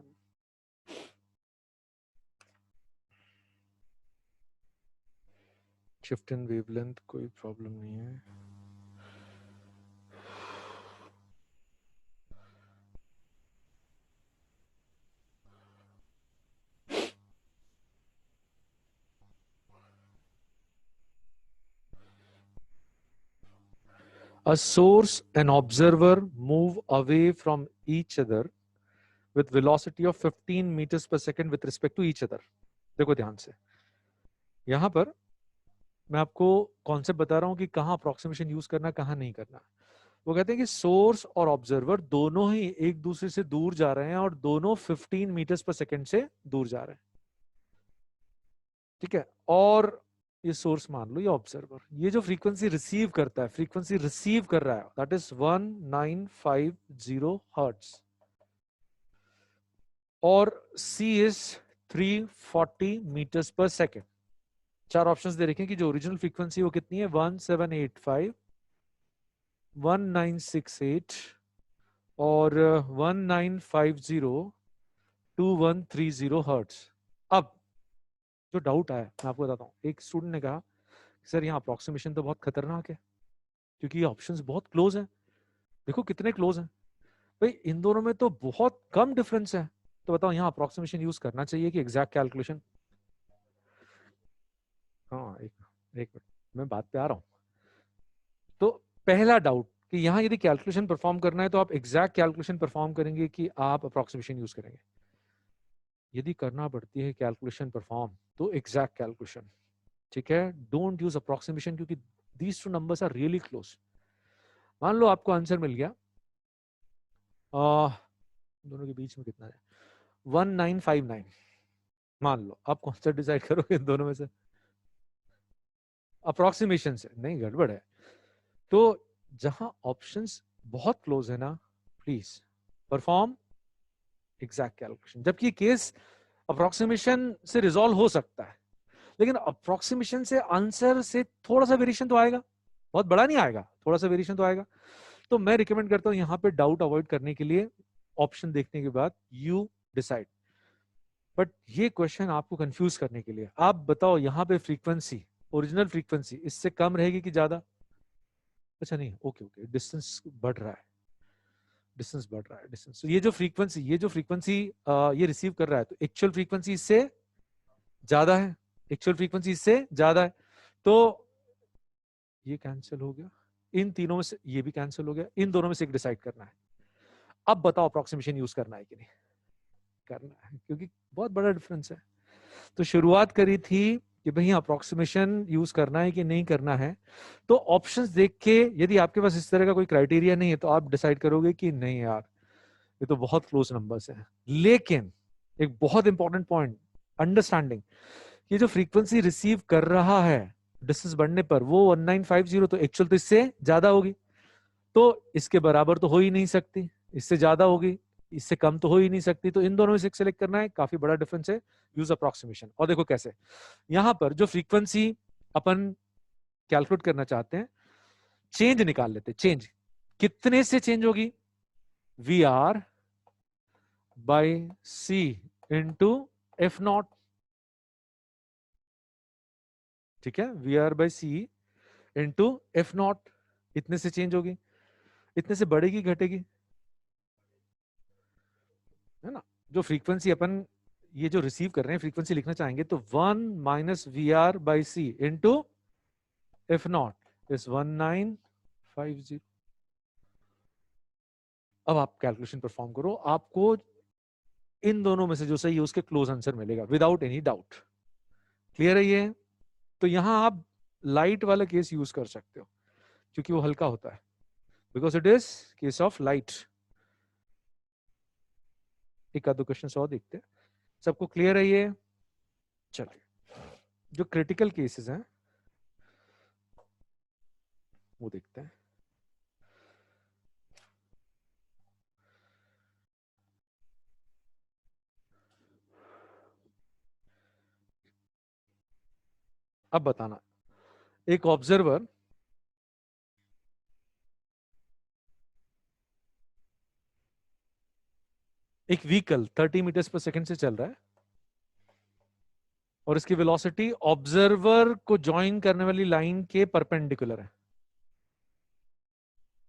Speaker 1: शिफ्ट इन वेवलेंथ, कोई प्रॉब्लम नहीं है। A source and observer move away from each other with velocity of 15 meters per second with respect to each other। देखो ध्यान से, यहां पर मैं आपको कॉन्सेप्ट बता रहा हूं कि कहां अप्रोक्सीमेशन यूज करना, कहां नहीं करना। वो कहते हैं कि सोर्स और ऑब्जर्वर दोनों ही एक दूसरे से दूर जा रहे हैं और दोनों 15 मीटर्स पर सेकंड से दूर जा रहे हैं, ठीक है? और ये सोर्स मान लो, ये ऑब्जर्वर, ये जो फ्रीक्वेंसी रिसीव करता है, फ्रीक्वेंसी रिसीव कर रहा है, दैट इज 1950 हर्ट्ज, और C is 340 metres per second. चार ऑप्शंस दे रखे हैं कि जो ओरिजिनल फ्रीक्वेंसी वो कितनी है, 1785, 1968 और 1950 2130 हर्ट्ज। अब जो डाउट आया मैं आपको बताता हूँ। एक स्टूडेंट ने कहा सर यहाँ अप्रोक्सीमेशन तो बहुत खतरनाक है क्योंकि ये ऑप्शंस बहुत क्लोज हैं। देखो कितने क्लोज हैं भाई, इन दोनों में तो बहुत कम डिफरेंस है, तो बताओ यहाँ अप्रोक्सीमेशन यूज करना चाहिए कि एग्जैक्ट कैलकुलेशन? हाँ एक एक मिनट, मैं बात पे आ रहा हूँ। तो पहला डाउट कि यहाँ यदि कैलकुलेशन परफॉर्म करना है तो आप एग्जैक्ट कैलकुलेशन परफॉर्म करेंगे कि आप अप्रोक्सीमेशन यूज करेंगे? यदि करना पड़ती है कैलकुलेशन परफॉर्म तो एग्जैक्ट कैलकुलेशन, ठीक है, डोंट यूज अप्रोक्सीमेशन क्योंकि these two numbers are really close. मान लो आपको आंसर मिल गया, दोनों के बीच में कितना है, 1959, मान लो। आप कौन सा डिसाइड करोगे इन दोनों में से? अप्रोक्सीमेशन से नहीं, गड़बड़ है। तो जहां ऑप्शंस बहुत क्लोज है ना, प्लीज परफॉर्म एग्जैक्ट कैलकुलेशन। जबकि केस अप्रोक्सीमेशन से रिजॉल्व हो सकता है, लेकिन अप्रोक्सीमेशन से आंसर से थोड़ा सा वेरिएशन तो आएगा, बहुत बड़ा नहीं आएगा, थोड़ा सा वेरिएशन तो आएगा। तो मैं रिकमेंड करता हूं यहाँ पे डाउट अवॉइड करने के लिए ऑप्शन देखने के बाद यू डिसाइड। बट ये क्वेश्चन आपको कंफ्यूज करने के लिए, आप बताओ यहाँ पे फ्रीक्वेंसी, ओरिजिनल फ्रीक्वेंसी इससे कम रहेगी कि ज्यादा? अच्छा नहीं, ओके ओके, डिस्टेंस बढ़ रहा है, डिस्टेंस बढ़ रहा है, डिस्टेंस। तो ये जो फ्रीक्वेंसी ये रिसीव कर रहा है, तो एक्चुअल फ्रीक्वेंसी इससे ज्यादा है, एक्चुअल फ्रीक्वेंसी इससे ज्यादा है। तो ये कैंसिल हो गया, इन तीनों में से ये भी कैंसिल हो गया, इन दोनों में से एक डिसाइड करना है। अब बताओ अप्रोक्सीमेशन यूज करना है कि नहीं करना है, क्योंकि बहुत बड़ा डिफरेंस है। तो शुरुआत करी थी कि भाई अप्रोक्सीमेशन यूज करना है कि नहीं करना है। तो ऑप्शंस देख के यदि आपके पास इस तरह का कोई क्राइटेरिया नहीं है तो आप डिसाइड करोगे कि नहीं यार ये तो बहुत क्लोज नंबर्स हैं। लेकिन एक बहुत इंपॉर्टेंट पॉइंट, अंडरस्टैंडिंग, ये जो फ्रीक्वेंसी रिसीव कर रहा है डिस्टेंस बढ़ने पर वो 1950, तो एक्चुअल तो इससे ज्यादा होगी, तो इसके बराबर तो हो ही नहीं सकती, इससे ज्यादा होगी, इससे कम तो हो ही नहीं सकती। तो इन दोनों में से एक सेलेक्ट करना है, काफी बड़ा डिफरेंस है, यूज अप्रोक्सीमेशन। और देखो कैसे, यहां पर जो फ्रीक्वेंसी अपन कैलकुलेट करना चाहते हैं, चेंज निकाल लेते, चेंज कितने से चेंज होगी, V R by C into F nought, ठीक है, we R by C into F nought, इतने से चेंज होगी, इतने से बढ़ेगी घटेगी, है ना? जो फ्रीक्वेंसी अपन ये जो रिसीव कर रहे हैं फ्रीक्वेंसी लिखना चाहेंगे तो 1-VR/C into F not is 1950। अब आप कैलकुलेशन परफॉर्म करो, आपको इन दोनों में से जो सही है उसके क्लोज आंसर मिलेगा विदाउट एनी डाउट। क्लियर है ये? तो यहां आप लाइट वाला केस यूज कर सकते हो क्योंकि वो हल्का होता है, because it is case of light. एक आध दो क्वेश्चन और देखते हैं। सबको क्लियर है ये? चलिए, जो क्रिटिकल केसेस हैं वो देखते हैं। अब बताना, एक ऑब्जर्वर एक व्हीकल 30 मीटर्स पर सेकंड से चल रहा है और इसकी वेलोसिटी ऑब्जर्वर को ज्वाइन करने वाली लाइन के परपेंडिकुलर है,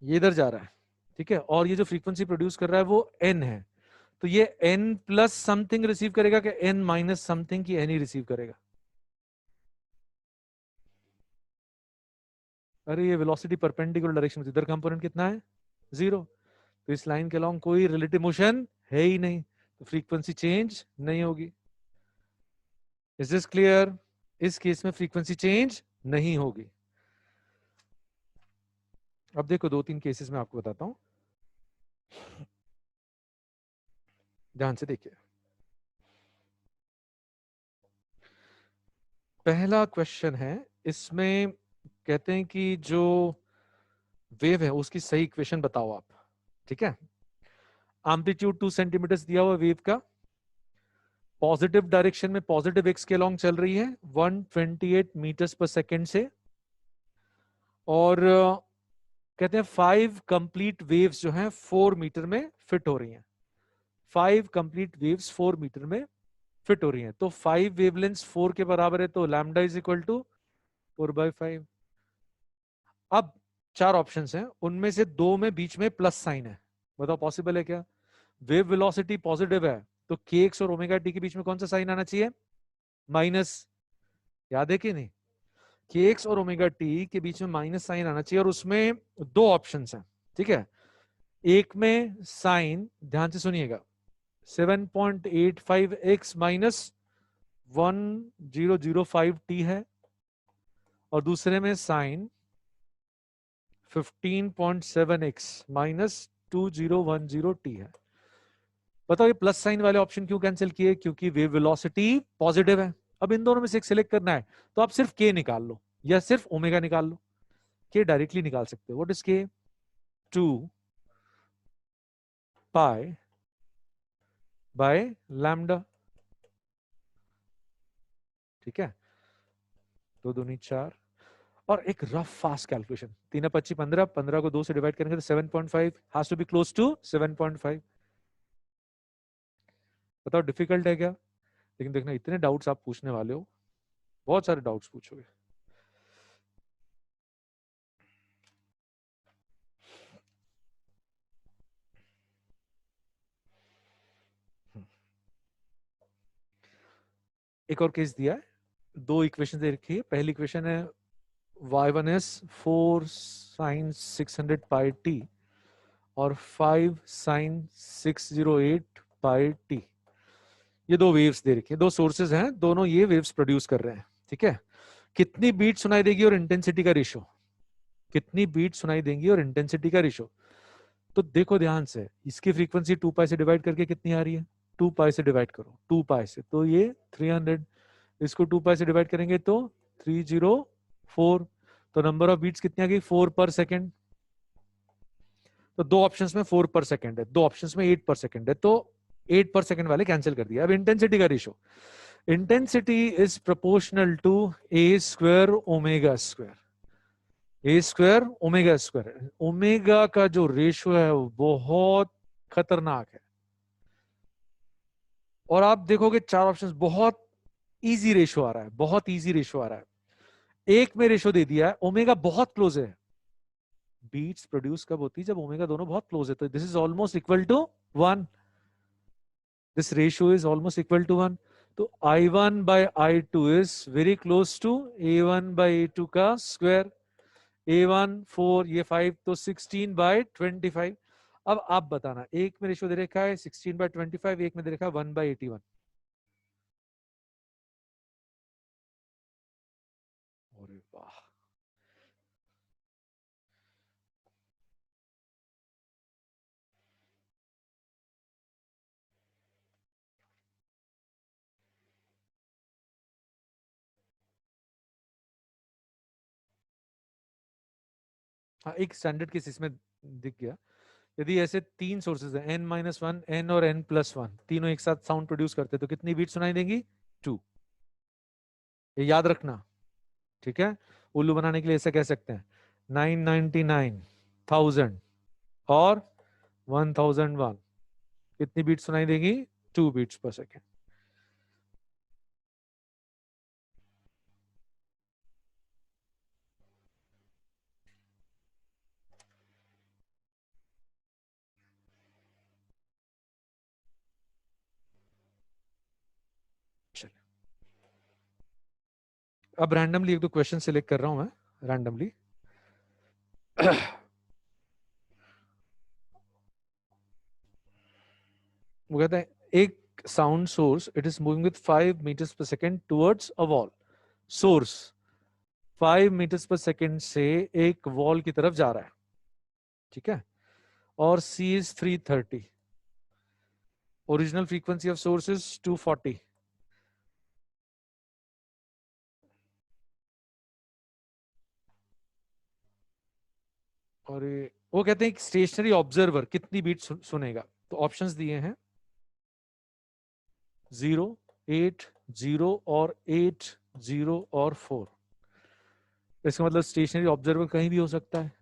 Speaker 1: ये इधर जा रहा है, ठीक है, और ये जो फ्रीक्वेंसी प्रोड्यूस कर रहा है वो एन है। तो ये एन प्लस समथिंग रिसीव करेगा कि एन माइनस समथिंग की एन ही रिसीव करेगा? अरे ये वेलोसिटी परपेंडिकुलर डायरेक्शन में, इधर कंपोनेंट कितना है, 0। तो इस लाइन के अलॉन्ग कोई रिलेटिव मोशन है ही नहीं, तो फ्रीक्वेंसी चेंज नहीं होगी। Is this clear? इस केस में फ्रीक्वेंसी चेंज नहीं होगी। अब देखो दो तीन केसेस में आपको बताता हूं, ध्यान से देखिए। पहला क्वेश्चन है, इसमें कहते हैं कि जो वेव है उसकी सही इक्वेशन बताओ आप। ठीक है, एम्पलीट्यूड 2 सेंटीमीटर दिया हुआ वेव का, पॉजिटिव डायरेक्शन में पॉजिटिव एक्स के अलोंग चल रही है 128 मीटर्स पर सेकेंड से, और कहते हैं 5 कंप्लीट वेव्स जो हैं 4 मीटर में फिट हो रही हैं। 5 कंप्लीट वेव्स 4 मीटर में फिट हो रही हैं, तो 5 वेवलेंथ 4 के बराबर है, तो लैम्डा इज इक्वल टू 4/5। अब 4 ऑप्शंस हैं, उनमें से 2 में बीच में प्लस साइन है, बताओ पॉसिबल है क्या? वेव वेलोसिटी पॉजिटिव है, तो के एक्स और ओमेगा टी के बीच में कौन सा साइन आना चाहिए? माइनस। याद है कि नहीं? के एक्स और ओमेगा टी के बीच में माइनस साइन आना चाहिए, और उसमें 2 ऑप्शंस हैं। ठीक है, एक में साइन, ध्यान से सुनिएगा, 7.85x माइनस 1005t है, और दूसरे में साइन 15.7x माइनस 2010t है। बताओ ये प्लस साइन वाले ऑप्शन क्यों कैंसिल किए? क्योंकि वेव वेलोसिटी पॉजिटिव है। अब इन दोनों में से एक सिलेक्ट करना है, तो आप सिर्फ के निकाल लो या सिर्फ ओमेगा निकाल लो। के डायरेक्टली निकाल सकते हो। व्हाट इज के? 2 पाई बाय लैम्डा। ठीक है, 2 दूनी 4, और एक रफ फास्ट कैलकुलेशन, 3 25 15, 15 को 2 से डिवाइड करेंगे तो 7.5 has to be close to 7.5। बताओ डिफिकल्ट है क्या? लेकिन देखना, इतने डाउट्स आप पूछने वाले हो, बहुत सारे डाउट्स पूछोगे। एक और केस दिया है, 2 इक्वेशन दे रखी है। पहली इक्वेशन है y1 is 4 sin 600 pi t और 5 sin 608 pi t। ये 2 वेव्स दे रखी है, 2 सोर्सेज हैं, दोनों ये वेव्स प्रोड्यूस कर रहे हैं। ठीक है, कितनी बीट सुनाई देगी और इंटेंसिटी का रेशो, कितनी बीट सुनाई देंगी और इंटेंसिटी का रेशो। तो देखो ध्यान से, इसकी फ्रीक्वेंसी 2 पाई से डिवाइड करके कितनी आ रही है? 2 पाई से डिवाइड करो, 2 पाई से, तो ये 300। इसको 2 पाई से डिवाइड करेंगे तो 304। तो नंबर ऑफ बीट्स कितनी आ गई? 4 पर सेकेंड। तो 2 ऑप्शंस में 4 पर सेकेंड है, 2 ऑप्शंस में 8 पर सेकेंड है, तो 8 पर सेकेंड वाले कैंसिल कर दिया। अब इंटेंसिटी का ratio, intensity is proportional to A square omega square. A square omega square, omega का जो रेशो है वो बहुत खतरनाक है। और आप देखोगे 4 ऑप्शंस, बहुत इजी रेशो आ रहा है, बहुत इजी रेशो आ रहा है। एक में रेशो दे दिया है, ओमेगा बहुत क्लोज है। बीट्स प्रोड्यूस कब होती है? जब ओमेगा दोनों बहुत क्लोज है, तो this is almost equal to 1। This ratio is almost equal to 1। तो I1 by I2 is very close to A1 by A2 का स्क्वायर। A1 4, ये 5, तो 16/25। अब आप बताना, एक में रेशियो दे रखा है 16/25, एक में दे रखा है 1/81। अरे वाह! हाँ, एक स्टैंडर्ड केस इसमें दिख गया। यदि ऐसे 3 सोर्सेज हैं, n-1, n और n+1, तीनों एक साथ साउंड प्रोड्यूस करते हैं, तो कितनी बीट सुनाई देंगी? 2। ये याद रखना। ठीक है, उल्लू बनाने के लिए ऐसा कह सकते हैं, 999,000 और 1001, कितनी बीट सुनाई देगी? 2 बीट्स पर सेकेंड। अब रैंडमली 1-2 क्वेश्चन सिलेक्ट कर रहा हूं मैं, रैंडमली। वो कहते हैं, एक sound source, it is moving with 5 meters per second towards a wall. Source 5 meters per second से एक वॉल की तरफ जा रहा है। ठीक है, और C is 330, original frequency of source is 240। और वो कहते हैं स्टेशनरी ऑब्जर्वर कितनी बीट सुनेगा। तो ऑप्शंस दिए हैं 0, 8, 0 और 8, 0 और 4। इसका मतलब स्टेशनरी ऑब्जर्वर कहीं भी हो सकता है।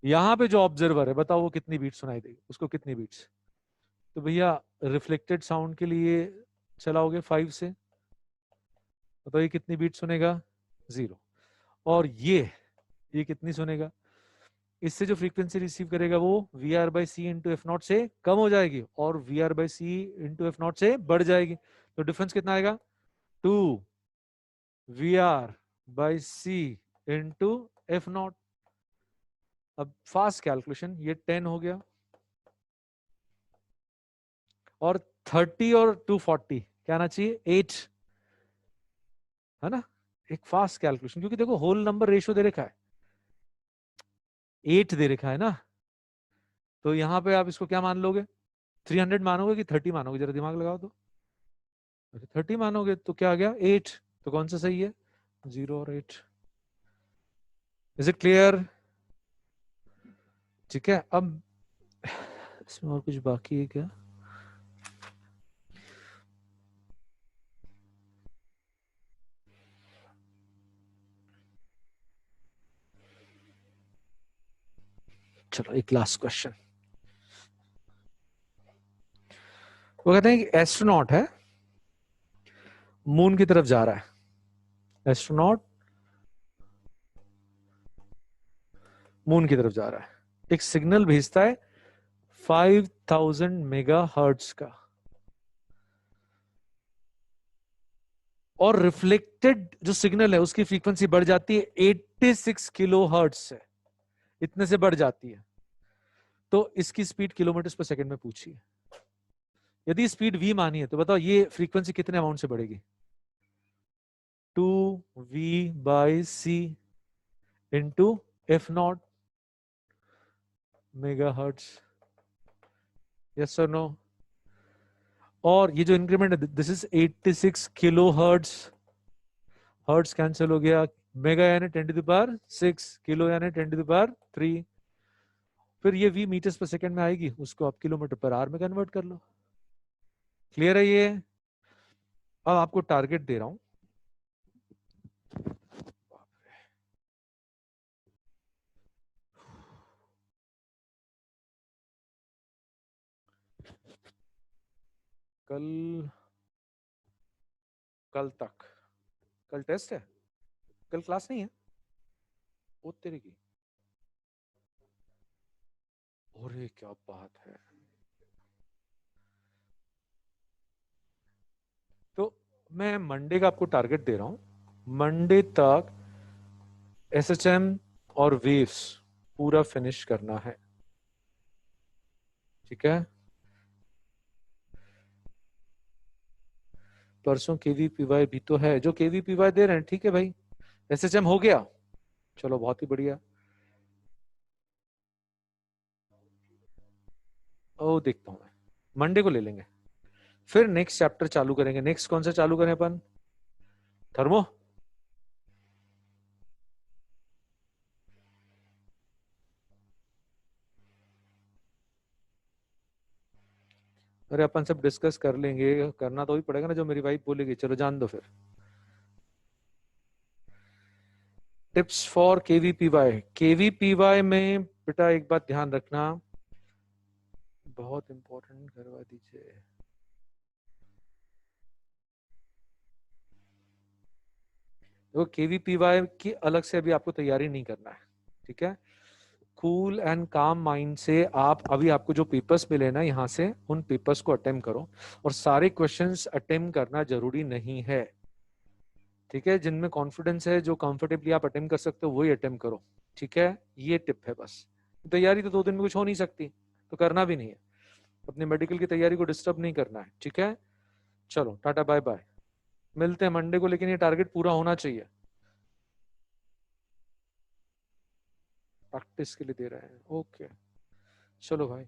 Speaker 1: यहां पे जो ऑब्जर्वर है बताओ वो कितनी बीट सुनाई देगी, उसको कितनी बीट्स। तो भैया रिफ्लेक्टेड साउंड के लिए चलाओगे 5 से, बताओ ये कितनी बीट सुनेगा, 0। और ये कितनी सुनेगा, इससे जो फ्रीक्वेंसी रिसीव करेगा वो V R by C into F nought से कम हो जाएगी और V R by C into F nought से बढ़ जाएगी। तो डिफरेंस कितना आएगा, 2 V R by C into F nought. अब फास्ट कैलकुलेशन, ये 10 हो गया और 30 और 240 क्या आना चाहिए, 8, है ना। एक फास्ट कैलकुलेशन, क्योंकि देखो होल नंबर रेशियो दे रखा है, 8 दे रखा है ना। तो यहां पे आप इसको क्या मान लोगे, 300 मानोगे कि 30 मानोगे, जरा दिमाग लगाओ तो। 30 मानोगे तो क्या आ गया, 8। तो कौन सा सही है, 0 और 8। Is it clear. ठीक है, अब इसमें और कुछ बाकी है क्या। चलो एक लास्ट क्वेश्चन। वो कहते हैं कि एस्ट्रोनॉट है, मून की तरफ जा रहा है। एस्ट्रोनॉट मून की तरफ जा रहा है, एक सिग्नल भेजता है 5000 मेगा हर्ट्ज का, और रिफ्लेक्टेड जो सिग्नल है उसकी फ्रीक्वेंसी बढ़ जाती है 86 किलो हर्ट्ज से, इतने से बढ़ जाती है। तो इसकी स्पीड किलोमीटर पर सेकंड में पूछिए। यदि स्पीड v मानी है तो बताओ ये फ्रीक्वेंसी कितने अमाउंट से बढ़ेगी, 2v/c into F not mega hertz, yes और नो। और ये जो इंक्रीमेंट है this is 86 kilo hertz, hertz cancel हो गया, मेगा यानी 10⁻⁶, किलो यानी 10⁻3। फिर ये v मीटर्स पर सेकंड में आएगी, उसको आप किलोमीटर पर आवर में कन्वर्ट कर लो। क्लियर है ये। अब आपको टारगेट दे रहा हूं, कल कल तक, कल टेस्ट है, कल क्लास नहीं है, वो तेरे की, अरे क्या बात है। तो मैं मंडे का आपको टारगेट दे रहा हूं, मंडे तक एसएचएम और वेव्स पूरा फिनिश करना है, ठीक है। परसों केवीपीवाई भी तो है, जो केवीपीवाई दे रहे हैं, ठीक है भाई। एसएचएम हो गया, चलो बहुत ही बढ़िया। ओ देखता हूं मैं, मंडे को ले लेंगे, फिर नेक्स्ट चैप्टर चालू करेंगे। नेक्स्ट कौन सा चालू करें अपन, थर्मो। अरे अपन सब डिस्कस कर लेंगे, करना तो ही पड़ेगा ना, जो मेरी वाइफ बोलेगी। चलो जान दो फिर। टिप्स फॉर केवीपीवाई, केवीपीवाई में बेटा एक बात ध्यान रखना, बहुत इंपॉर्टेंट करवा दीजिए। देखो केवीपीवाई की अलग से अभी आपको तैयारी नहीं करना है, ठीक है। कूल एंड काम माइंड से आप अभी आपको जो पेपर्स मिले ना यहाँ से, उन पेपर्स को अटेम्प्ट करो। और सारे क्वेश्चंस अटेम्प्ट करना जरूरी नहीं है, ठीक है। जिनमें कॉन्फिडेंस है, जो कंफर्टेबली आप अटेम्प्ट कर सकते हो वही अटेम्प्ट करो, ठीक है। ये टिप है बस। तैयारी तो 2 दिन में कुछ हो नहीं सकती, तो करना भी नहीं है। अपनी मेडिकल की तैयारी को डिस्टर्ब नहीं करना है, ठीक है। चलो टाटा बाय बाय, मिलते हैं मंडे को, लेकिन ये टारगेट पूरा होना चाहिए। प्रैक्टिस के लिए दे रहे हैं, ओके। चलो भाई।